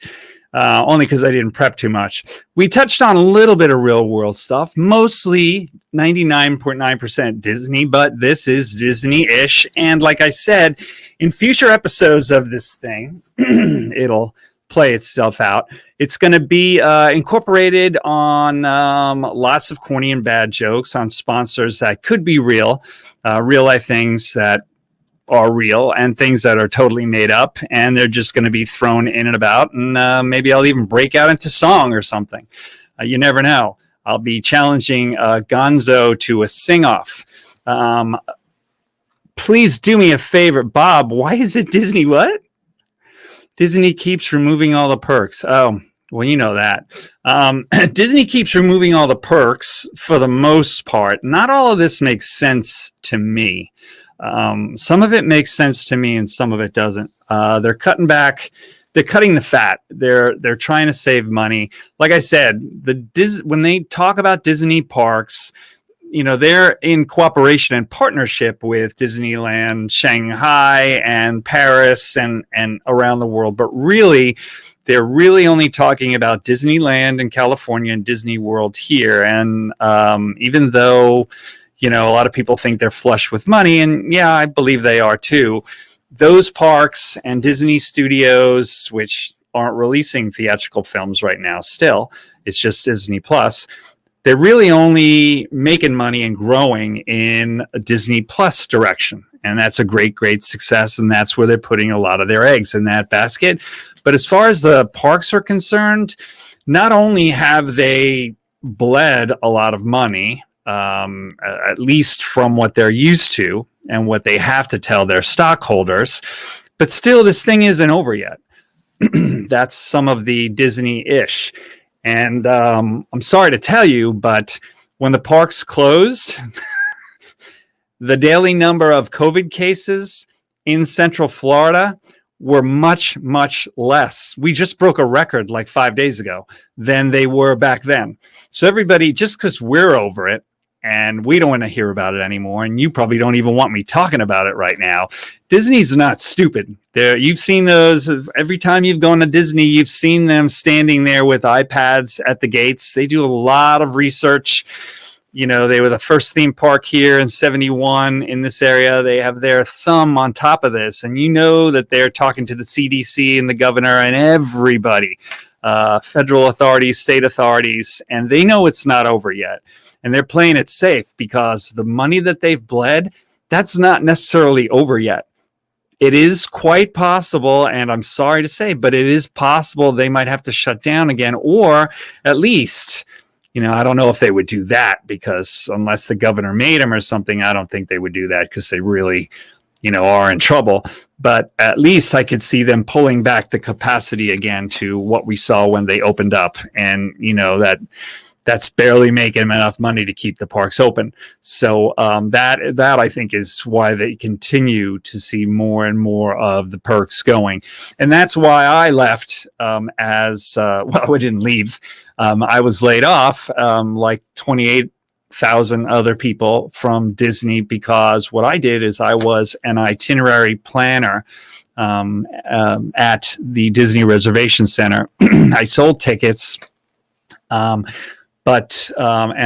Only because I didn't prep too much. We touched on a little bit of real world stuff, mostly 99.9% Disney, but this is Disney-ish. And like I said, in future episodes of this thing, it'll play itself out. It's going to be incorporated on lots of corny and bad jokes on sponsors that could be real life things that are real, and things that are totally made up, and they're just going to be thrown in and about, and maybe I'll even break out into song or something. You never know. I'll be challenging Gonzo to a sing-off. Please do me a favor. Bob, why is it Disney what? Disney keeps removing all the perks. Oh, well, you know that. Disney keeps removing all the perks for the most part. Not all of this makes sense to me. Some of it makes sense to me and some of it doesn't. They're cutting back. They're cutting the fat. They're trying to save money. Like I said, when they talk about Disney parks, they're in cooperation and partnership with Disneyland, Shanghai, and Paris, and around the world. But really, they're really only talking about Disneyland in California and Disney World here. And even though a lot of people think they're flush with money, and yeah, I believe they are too. those parks and Disney Studios, which aren't releasing theatrical films right now still, it's just Disney Plus, they're really only making money and growing in a Disney Plus direction. And that's a great, great success. And that's where they're putting a lot of their eggs in that basket. But as far as the parks are concerned, not only have they bled a lot of money, at least from what they're used to and what they have to tell their stockholders, but still this thing isn't over yet. That's some of the Disney-ish. And I'm sorry to tell you, but when the parks closed, the daily number of COVID cases in Central Florida were much, much less. We just broke a record like 5 days ago than they were back then. So everybody, just because we're over it and we don't want to hear about it anymore, and you probably don't even want me talking about it right now, Disney's not stupid. You've seen those every time you've gone to Disney. You've seen them standing there with iPads at the gates. They do a lot of research. You know, they were the first theme park here in 71 in this area. They have their thumb on top of this. And you know that they're talking to the CDC and the governor and everybody, federal authorities, state authorities, and they know it's not over yet. And they're playing it safe because the money that they've bled, that's not necessarily over yet. It is quite possible, and I'm sorry to say, but it is possible they might have to shut down again, or at least, you know, I don't know if they would do that, because unless the governor made them or something, I don't think they would do that, because they really, you know, are in trouble. But at least I could see them pulling back the capacity again to what we saw when they opened up. And, you know, that's barely making enough money to keep the parks open. So that I think is why they continue to see more and more of the perks going. And that's why I left well, I didn't leave. I was laid off like 28,000 other people from Disney, because what I did is I was an itinerary planner at the Disney Reservation Center. I sold tickets. And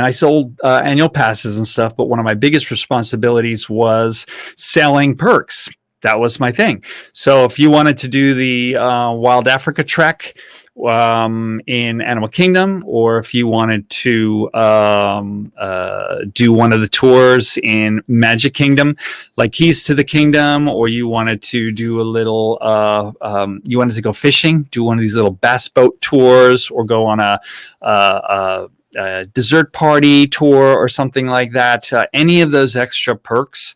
I sold annual passes and stuff, but one of my biggest responsibilities was selling perks. That was my thing. So if you wanted to do the Wild Africa Trek in Animal Kingdom, or if you wanted to do one of the tours in Magic Kingdom, like Keys to the Kingdom, or you wanted to do a little, you wanted to go fishing, do one of these little bass boat tours, or go on a dessert party tour or something like that, any of those extra perks,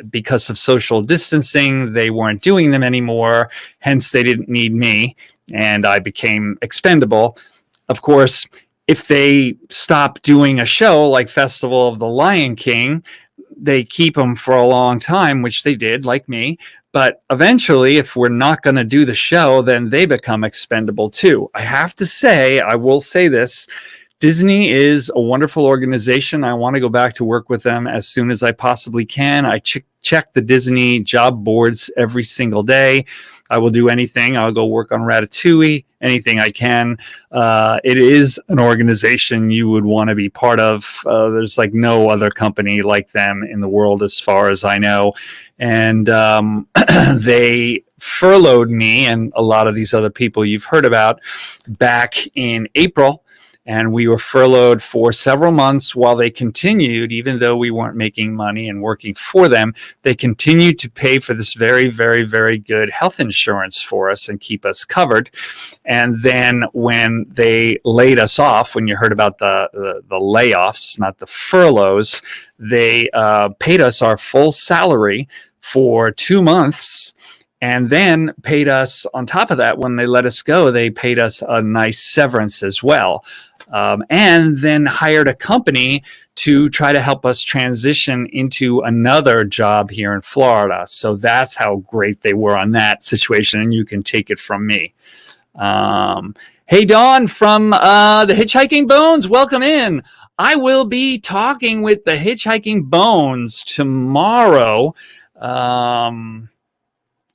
because of social distancing, they weren't doing them anymore. Hence, they didn't need me, and I became expendable. Of course, if they stop doing a show like Festival of the Lion King, they keep them for a long time, which they did, like me. But eventually, if we're not going to do the show, then they become expendable too. I have to say, I will say this, Disney is a wonderful organization. I want to go back to work with them as soon as I possibly can. I check the Disney job boards every single day. I will do anything. I'll go work on Ratatouille, anything I can. It is an organization you would want to be part of. There's like no other company like them in the world, as far as I know. And they furloughed me and a lot of these other people you've heard about back in April. And we were furloughed for several months while they continued, even though we weren't making money and working for them, they continued to pay for this very, very, very good health insurance for us and keep us covered. And then when they laid us off, when you heard about the layoffs, not the furloughs, they paid us our full salary for 2 months. And then paid us, on top of that, when they let us go, they paid us a nice severance as well. And then hired a company to try to help us transition into another job here in Florida. So that's how great they were on that situation, and you can take it from me. Hey, Dawn from the Hitchhiking Bones, welcome in. I will be talking with the Hitchhiking Bones tomorrow.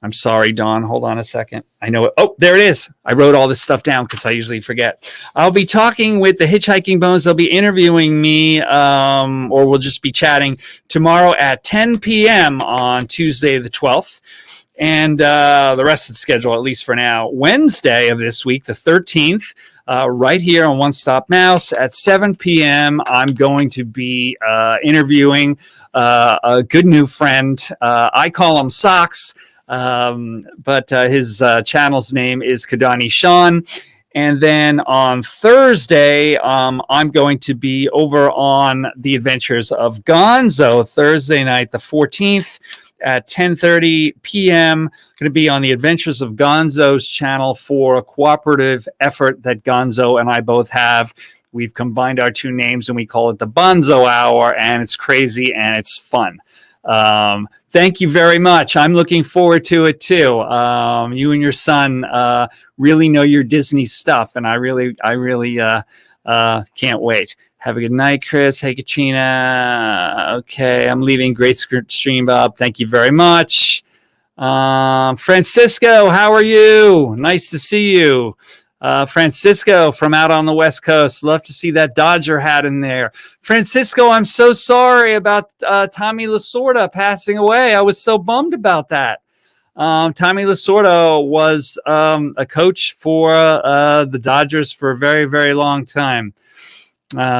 I'm sorry, Dawn. Hold on a second. I know it. Oh, there it is. I wrote all this stuff down because I usually forget. I'll be talking with the Hitchhiking Bones. They'll be interviewing me, or we'll just be chatting tomorrow at 10 p.m. on Tuesday the 12th. And the rest of the schedule, at least for now, Wednesday of this week, the 13th, right here on One Stop Mouse at 7 p.m., I'm going to be interviewing a good new friend. I call him Socks, but his channel's name is Kadani Sean. And then on Thursday, I'm going to be over on The Adventures of Gonzo, Thursday night, the 14th. At 10:30 p.m. Going to be on the Adventures of Gonzo's channel for a cooperative effort that Gonzo and I both have. We've combined our two names and we call it the Bonzo Hour, and it's crazy and it's fun. Thank you very much. I'm looking forward to it too. You and your son really know your Disney stuff, and I really can't wait. Have a good night, Chris. Hey, Katrina. Okay, I'm leaving. Great stream, Bob. Thank you very much. Francisco, how are you? Nice to see you. Francisco from out on the West Coast. Love to see that Dodger hat in there. Francisco, I'm so sorry about Tommy Lasorda passing away. I was so bummed about that. Tommy Lasorda was a coach for the Dodgers for a very, very long time.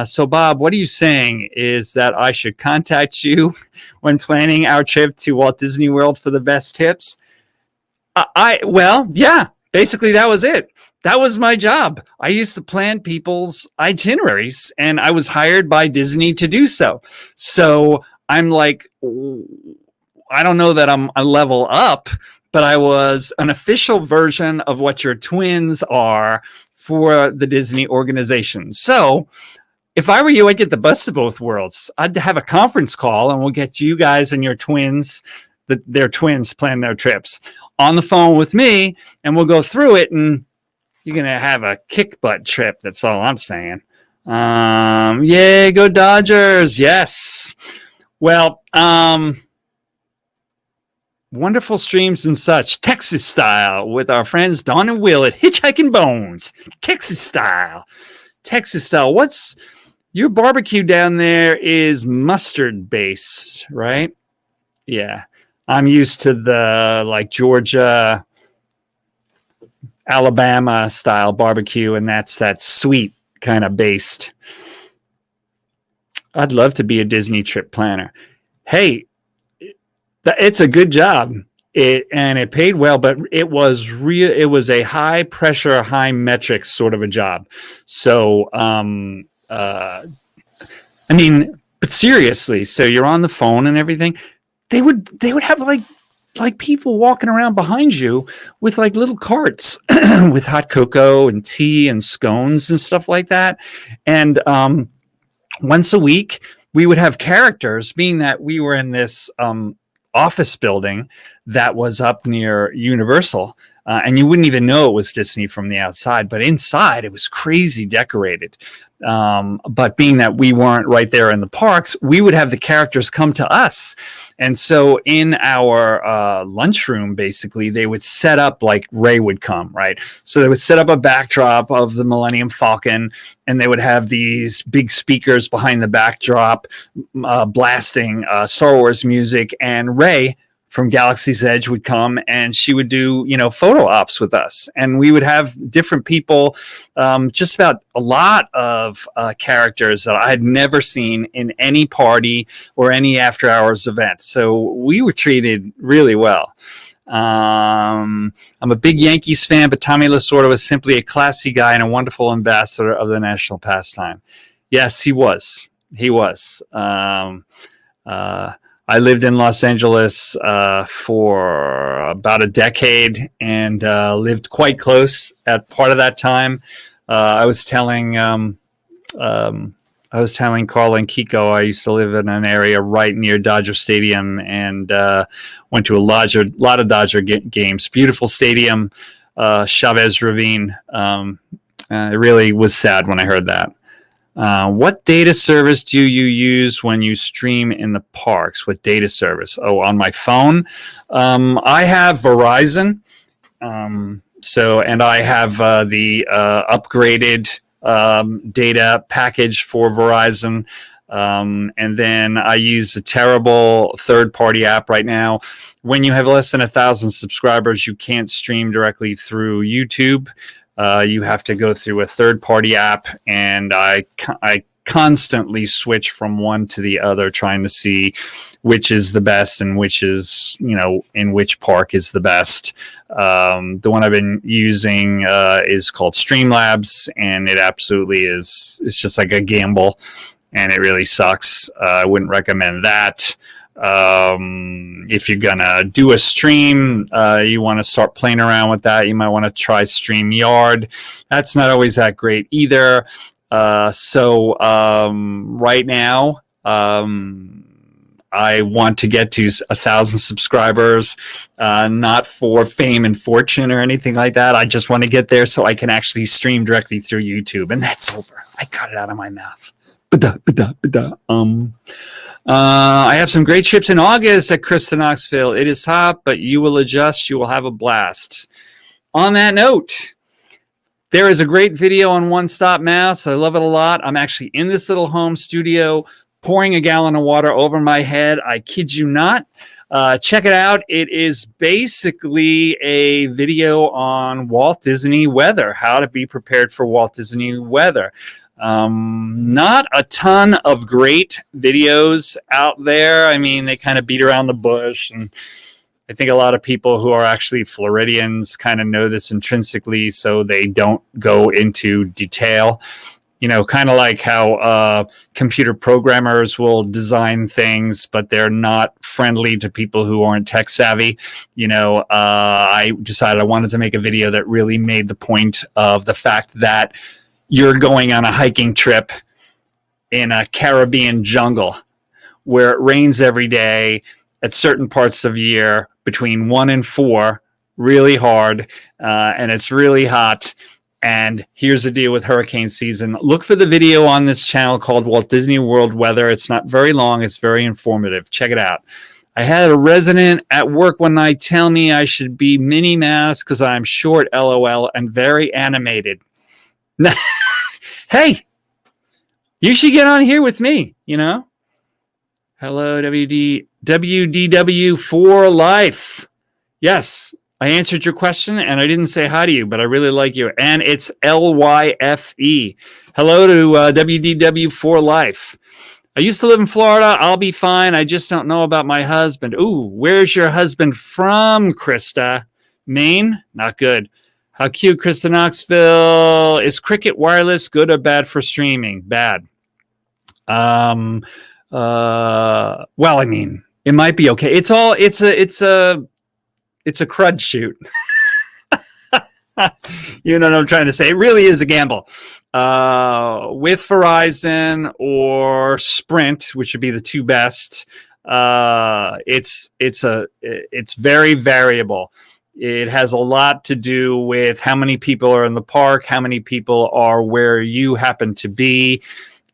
So, Bob, what are you saying is that I should contact you when planning our trip to Walt Disney World for the best tips? Well, yeah, basically that was it. That was my job. I used to plan people's itineraries, and I was hired by Disney to do so. So I'm like, I don't know that I'm a level up, but I was an official version of what your twins are for the Disney organization. So if I were you, I'd get the best of both worlds. I'd have a conference call, and we'll get you guys and your twins, their twins plan their trips, on the phone with me, and we'll go through it, and you're going to have a kick butt trip. That's all I'm saying. Yay, go Dodgers. Yes. Well, wonderful streams and such. Texas style with our friends Don and Will at Hitchhiking Bones. Texas style. What's your barbecue down there is mustard based, right? Yeah. I'm used to the like Georgia, Alabama style barbecue, and that's that sweet kind of based. I'd love to be a Disney trip planner. Hey, it's a good job. It paid well, but it was a high pressure, high metrics sort of a job. So, I mean, but seriously, so you're on the phone and everything. They would have like people walking around behind you with like little carts with hot cocoa and tea and scones and stuff like that. And once a week, we would have characters, being that we were in this office building that was up near Universal. And you wouldn't even know it was Disney from the outside, but inside it was crazy decorated. But being that we weren't right there in the parks, we would have the characters come to us. And so in our lunchroom, basically, they would set up like Ray would come, right? So they would set up a backdrop of the Millennium Falcon, and they would have these big speakers behind the backdrop blasting Star Wars music, and Ray from Galaxy's Edge would come, and she would do, photo ops with us. And we would have different people, just about a lot of characters that I had never seen in any party or any after hours event. So we were treated really well. I'm a big Yankees fan, but Tommy Lasorda was simply a classy guy and a wonderful ambassador of the national pastime. Yes, he was. I lived in Los Angeles for about a decade and lived quite close at part of that time. I was telling Carl and Kiko, I used to live in an area right near Dodger Stadium and went to a lot of Dodger games. Beautiful stadium, Chavez Ravine. It really was sad when I heard that. What data service do you use when you stream in the parks? What data service? Oh, on my phone. I have Verizon. And I have the upgraded data package for Verizon. And then I use a terrible third-party app right now. When you have less than 1,000 subscribers, you can't stream directly through YouTube. You have to go through a third-party app, and I constantly switch from one to the other, trying to see which is the best and which is, in which park is the best. The one I've been using is called Streamlabs, and it absolutely is. It's just like a gamble, and it really sucks. I wouldn't recommend that. If you're gonna do a stream, you want to start playing around with that, you might want to try StreamYard. That's not always that great either. So right now, I want to get to 1,000 subscribers, not for fame and fortune or anything like that. I just want to get there so I can actually stream directly through YouTube, and that's over. I got it out of my mouth. I have some great trips in August at Krista Knoxville. It is hot, but you will adjust. You will have a blast. On that note, there is a great video on One Stop Mass. I love it a lot. I'm actually in this little home studio pouring a gallon of water over my head. I kid you not. Check it out. It is basically a video on Walt Disney weather, how to be prepared for Walt Disney weather. Not a ton of great videos out there. I mean, they kind of beat around the bush, and I think a lot of people who are actually Floridians kind of know this intrinsically, so they don't go into detail. Kind of like how computer programmers will design things, but they're not friendly to people who aren't tech savvy. I decided I wanted to make a video that really made the point of the fact that you're going on a hiking trip in a Caribbean jungle where it rains every day at certain parts of the year between 1 and 4, really hard, and it's really hot. And here's the deal with hurricane season. Look for the video on this channel called Walt Disney World Weather. It's not very long. It's very informative. Check it out. I had a resident at work one night tell me I should be Minnie Mouse because I'm short, LOL, and very animated. Hey, you should get on here with me, Hello, WDW for life. Yes, I answered your question, and I didn't say hi to you, but I really like you. And it's LYFE. Hello to WDW for life. I used to live in Florida. I'll be fine. I just don't know about my husband. Ooh, where's your husband from, Krista? Maine? Not good. How cute, Krista Knoxville. Is Cricket Wireless good or bad for streaming? Bad. Well, I mean, it might be okay. It's a crud shoot. You know what I'm trying to say? It really is a gamble. With Verizon or Sprint, which would be the two best, it's very variable. It has a lot to do with how many people are in the park, how many people are where you happen to be,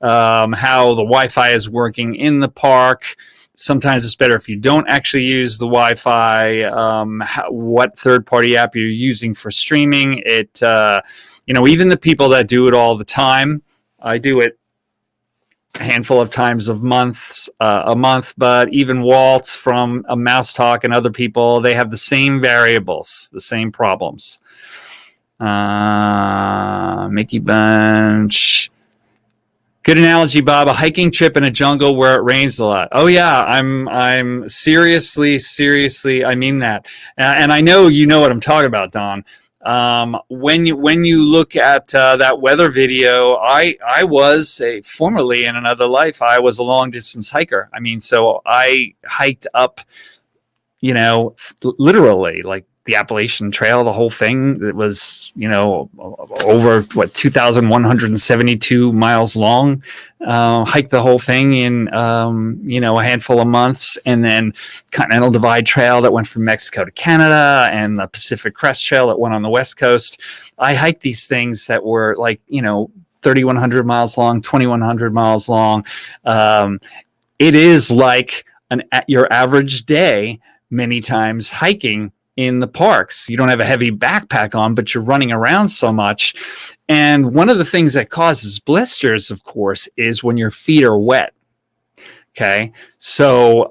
how the Wi-Fi is working in the park. Sometimes it's better if you don't actually use the Wi-Fi, what third-party app you're using for streaming. Even the people that do it all the time, I do it a handful of times a month, but even Waltz from a Mouse Talk and other people, they have the same variables, the same problems. Mickey Bunch. Good analogy, Bob. A hiking trip in a jungle where it rains a lot. Oh yeah, I'm seriously, I mean that. And I know you know what I'm talking about, Don. When you look at that weather video, I was formerly in another life, I was a long distance hiker. I mean, so I hiked up, literally like the Appalachian Trail, the whole thing. It was, over 2,172 miles long. Hiked the whole thing in, a handful of months, and then Continental Divide Trail that went from Mexico to Canada, and the Pacific Crest Trail that went on the West Coast. I hiked these things that were like, 3,100 miles long, 2,100 miles long. It is like your average day many times hiking in the parks. You don't have a heavy backpack on, but you're running around so much. And one of the things that causes blisters, of course, is when your feet are wet. Okay, so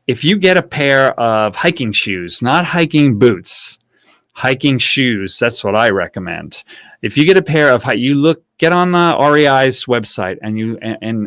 if you get a pair of hiking shoes, not hiking boots, hiking shoes, that's what I recommend. If you get a pair of, get on REI's website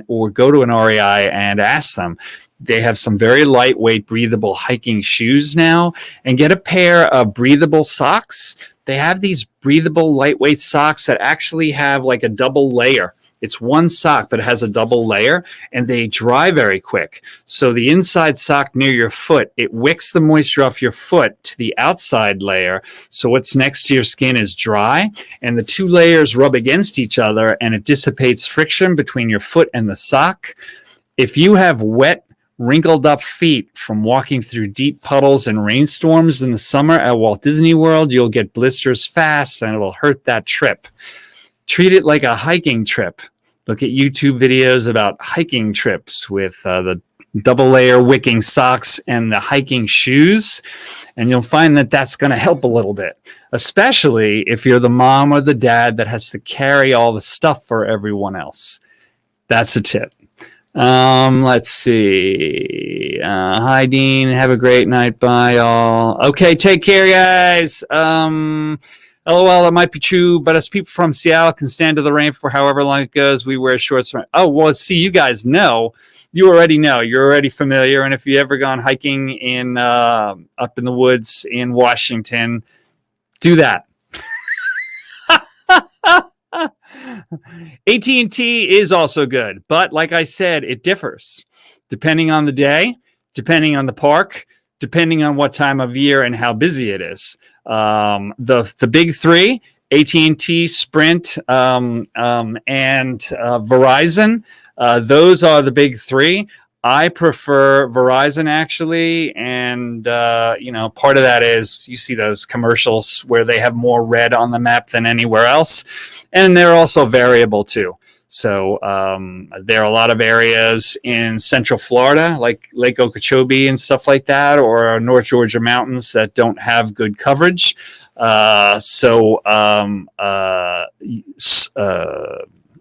or go to an REI and ask them. They have some very lightweight, breathable hiking shoes now, and get a pair of breathable socks. They have these breathable, lightweight socks that actually have like a double layer. It's one sock, but it has a double layer, and they dry very quick. So the inside sock near your foot, it wicks the moisture off your foot to the outside layer. So what's next to your skin is dry, and the two layers rub against each other, and it dissipates friction between your foot and the sock. If you have wet, wrinkled up feet from walking through deep puddles and rainstorms in the summer at Walt Disney World, you'll get blisters fast, and it'll hurt that trip. Treat it like a hiking trip. Look at YouTube videos about hiking trips with the double layer wicking socks and the hiking shoes, and you'll find that that's going to help a little bit, especially if you're the mom or the dad that has to carry all the stuff for everyone else. That's a tip. Let's see. Hi, Dean. Have a great night. Bye, all. Okay, take care, guys. LOL, that might be true, but us people from Seattle can stand to the rain for however long it goes. We wear shorts. Oh, well, see, you guys know. You already know. You're already familiar. And if you ever gone hiking in up in the woods in Washington, do that. AT&T is also good, but like I said, it differs depending on the day, depending on the park, depending on what time of year and how busy it is. The big three, AT&T, Sprint, and Verizon, those are the big three. I prefer Verizon, actually, and part of that is you see those commercials where they have more red on the map than anywhere else, and they're also variable too. So there are a lot of areas in Central Florida, like Lake Okeechobee and stuff like that, or North Georgia mountains that don't have good coverage.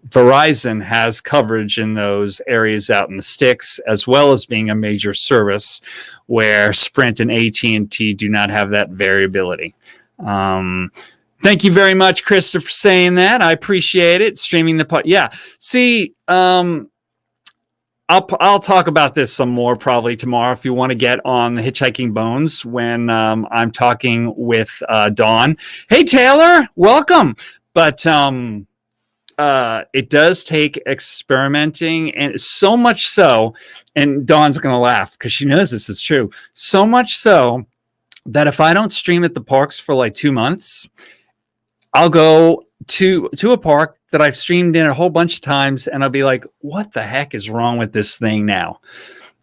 Verizon has coverage in those areas out in the sticks, as well as being a major service, where Sprint and AT&T do not have that variability. Thank you very much, Krista, for saying that. I appreciate it. Streaming the pod. Yeah. See, I'll talk about this some more probably tomorrow if you want to get on the Hitchhiking Bones when I'm talking with Dawn. Hey, Taylor, welcome. But it does take experimenting, and so much so, and Dawn's going to laugh because she knows this is true, so much so that if I don't stream at the parks for like 2 months, I'll go to a park that I've streamed in a whole bunch of times, and I'll be like, what the heck is wrong with this thing now?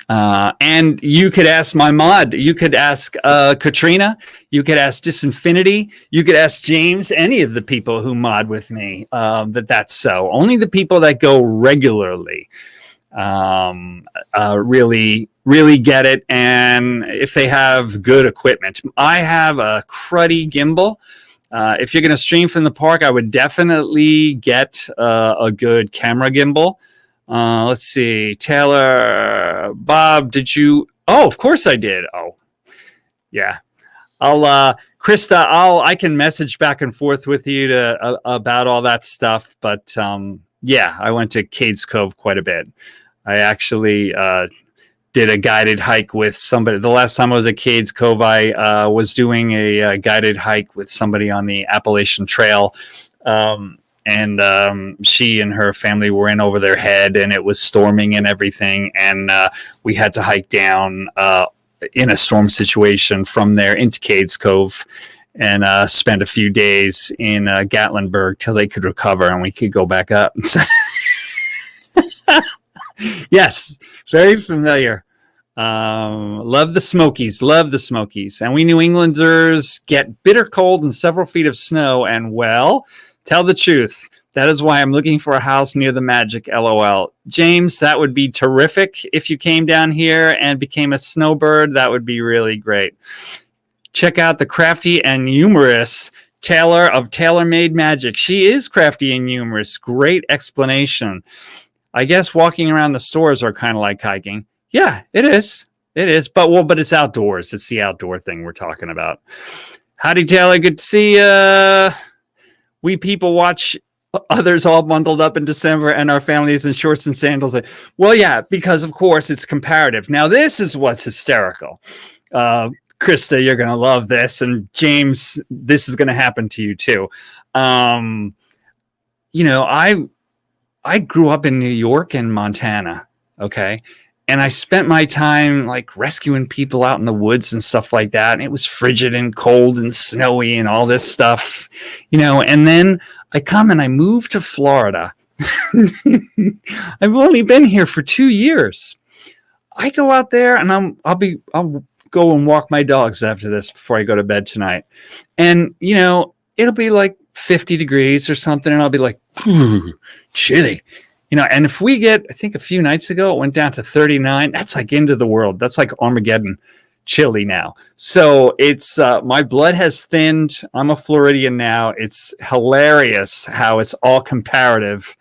And you could ask my mod, you could ask Katrina, you could ask Disinfinity, you could ask James, any of the people who mod with me, that's so. Only the people that go regularly really get it, and if they have good equipment. I have a cruddy gimbal. If you're going to stream from the park, I would definitely get a good camera gimbal. Let's see. Taylor, Bob, did you? Oh, of course I did. Oh, yeah. Krista, I can message back and forth with you about all that stuff. But yeah, I went to Cades Cove quite a bit. I actually did a guided hike with somebody. The last time I was at Cades Cove, I was doing a guided hike with somebody on the Appalachian Trail. And she and her family were in over their head, and it was storming and everything. And we had to hike down in a storm situation from there into Cades Cove and spend a few days in Gatlinburg till they could recover and we could go back up. Yes, very familiar. Love the Smokies. And we New Englanders get bitter cold and several feet of snow. And well, tell the truth, That is why I'm looking for a house near the Magic, LOL. James, that would be terrific if you came down here and became a snowbird. That would be really great. Check out the crafty and humorous Taylor of Tailor Made Magic. She is crafty and humorous. Great explanation. I guess walking around the stores are kind of like hiking. Yeah, it is. It is. But it's outdoors. It's the outdoor thing we're talking about. Howdy, Taylor. Good to see you. We people watch others all bundled up in December and our families in shorts and sandals. Well, yeah, because of course it's comparative. Now, this is what's hysterical. Krista, you're going to love this. And James, this is going to happen to you too. I grew up in New York and Montana. Okay. And I spent my time like rescuing people out in the woods and stuff like that. And it was frigid and cold and snowy and all this stuff, and then I come and I move to Florida. I've only been here for 2 years. I go out there and I'll go and walk my dogs after this before I go to bed tonight. And, it'll be like 50 degrees or something. And I'll be like, chilly, and if we get, I think a few nights ago, it went down to 39. That's like end of the world. That's like Armageddon chilly now. So it's, my blood has thinned. I'm a Floridian now. It's hilarious how it's all comparative.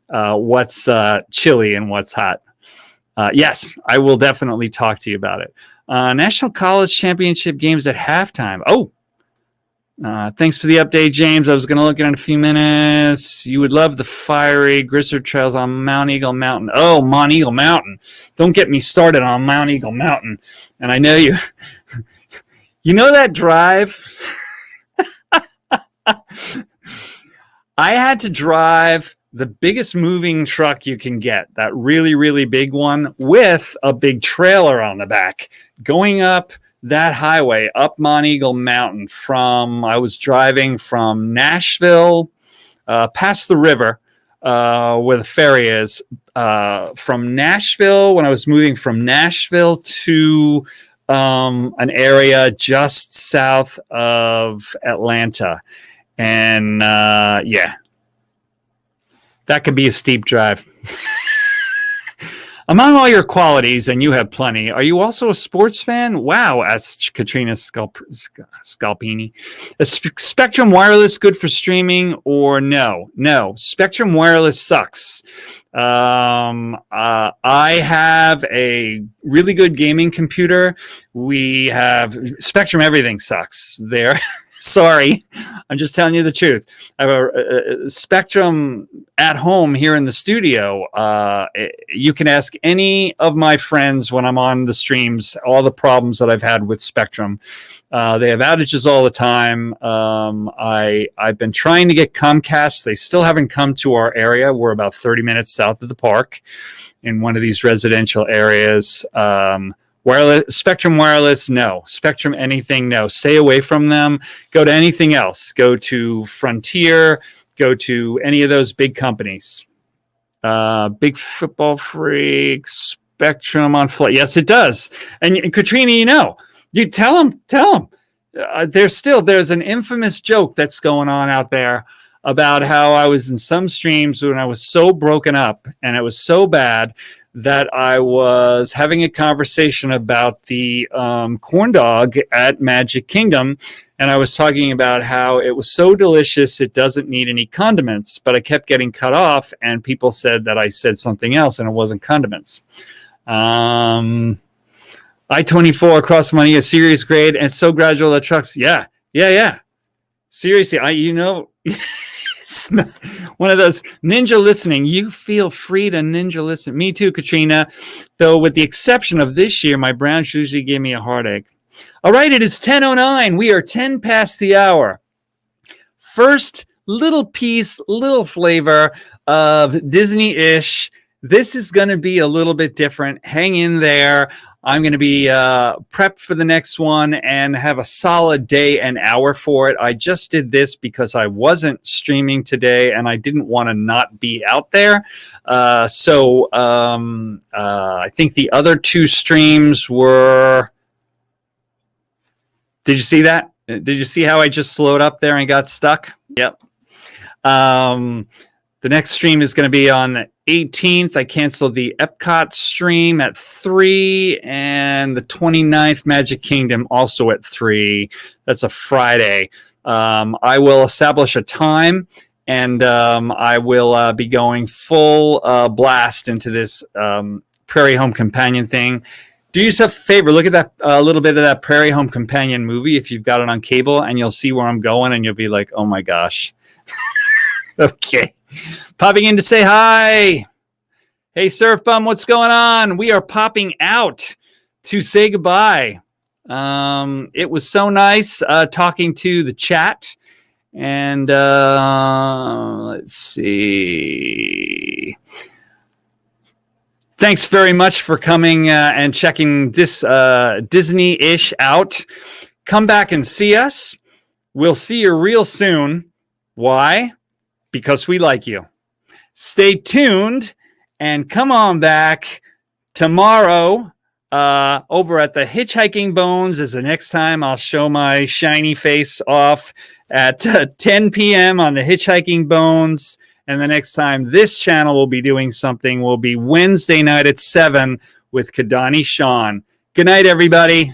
What's chilly and what's hot. Yes, I will definitely talk to you about it. National College Championship games at halftime. Oh, thanks for the update, James. I was going to look at it in a few minutes. You would love the fiery grizzly trails on Mount Eagle Mountain. Oh, Mount Eagle Mountain. Don't get me started on Mount Eagle Mountain. And I know you, that drive. I had to drive the biggest moving truck you can get, that really, really big one with a big trailer on the back, going up that highway, up Mount Eagle Mountain. I was driving from Nashville, past the river, where the ferry is, from Nashville, when I was moving from Nashville to an area just south of Atlanta. And yeah, that could be a steep drive. Among all your qualities, and you have plenty, are you also a sports fan? Wow, asked Katrina Scalpini. Is Spectrum Wireless good for streaming or no? No, Spectrum Wireless sucks. I have a really good gaming computer. We have Spectrum. Everything sucks there. Sorry, I'm just telling you the truth. I have a Spectrum at home here in the studio. You can ask any of my friends when I'm on the streams all the problems that I've had with Spectrum. They have outages all the time. I've been trying to get Comcast. They still haven't come to our area. We're about 30 minutes south of the park in one of these residential areas. Spectrum Wireless, no. Spectrum anything, no. Stay away from them. Go to anything else. Go to Frontier. Go to any of those big companies. Big Football Freak, Spectrum on Flight. Yes, it does. And Katrina, you tell them. There's an infamous joke that's going on out there about how I was in some streams when I was so broken up and it was so bad that I was having a conversation about the corn dog at Magic Kingdom. And I was talking about how it was so delicious, it doesn't need any condiments. But I kept getting cut off, and people said that I said something else, and it wasn't condiments. I-24 across money, a series grade, and so gradual that trucks. Yeah. Seriously, it's not one of those ninja listening. You feel free to ninja listen. Me too, Katrina. Though with the exception of this year, my Browns usually give me a heartache. All right, it is 10:09. We are 10 past the hour. First little piece, little flavor of Disney-ish. This is going to be a little bit different. Hang in there. I'm going to be prepped for the next one and have a solid day and hour for it. I just did this because I wasn't streaming today and I didn't want to not be out there. So I think the other two streams were... Did you see that? Did you see how I just slowed up there and got stuck? Yep. The next stream is going to be on the 18th. I canceled the Epcot stream at 3, and the 29th Magic Kingdom also at 3. That's a Friday. I will establish a time, and I will be going full blast into this Prairie Home Companion thing. Do yourself a favor. Look at that little bit of that Prairie Home Companion movie if you've got it on cable, and you'll see where I'm going, and you'll be like, oh my gosh. Okay. Popping in to say hi. Hey, Surf Bum, what's going on? We are popping out to say goodbye. It was so nice talking to the chat. And let's see. Thanks very much for coming and checking this Disney-ish out. Come back and see us. We'll see you real soon. Why? Because we like you. Stay tuned and come on back tomorrow over at the Hitchhiking Bones is the next time I'll show my shiny face off at 10 p.m. on the Hitchhiking Bones. And the next time this channel will be doing something will be Wednesday night at 7 with Kadani Sean. Good night, everybody.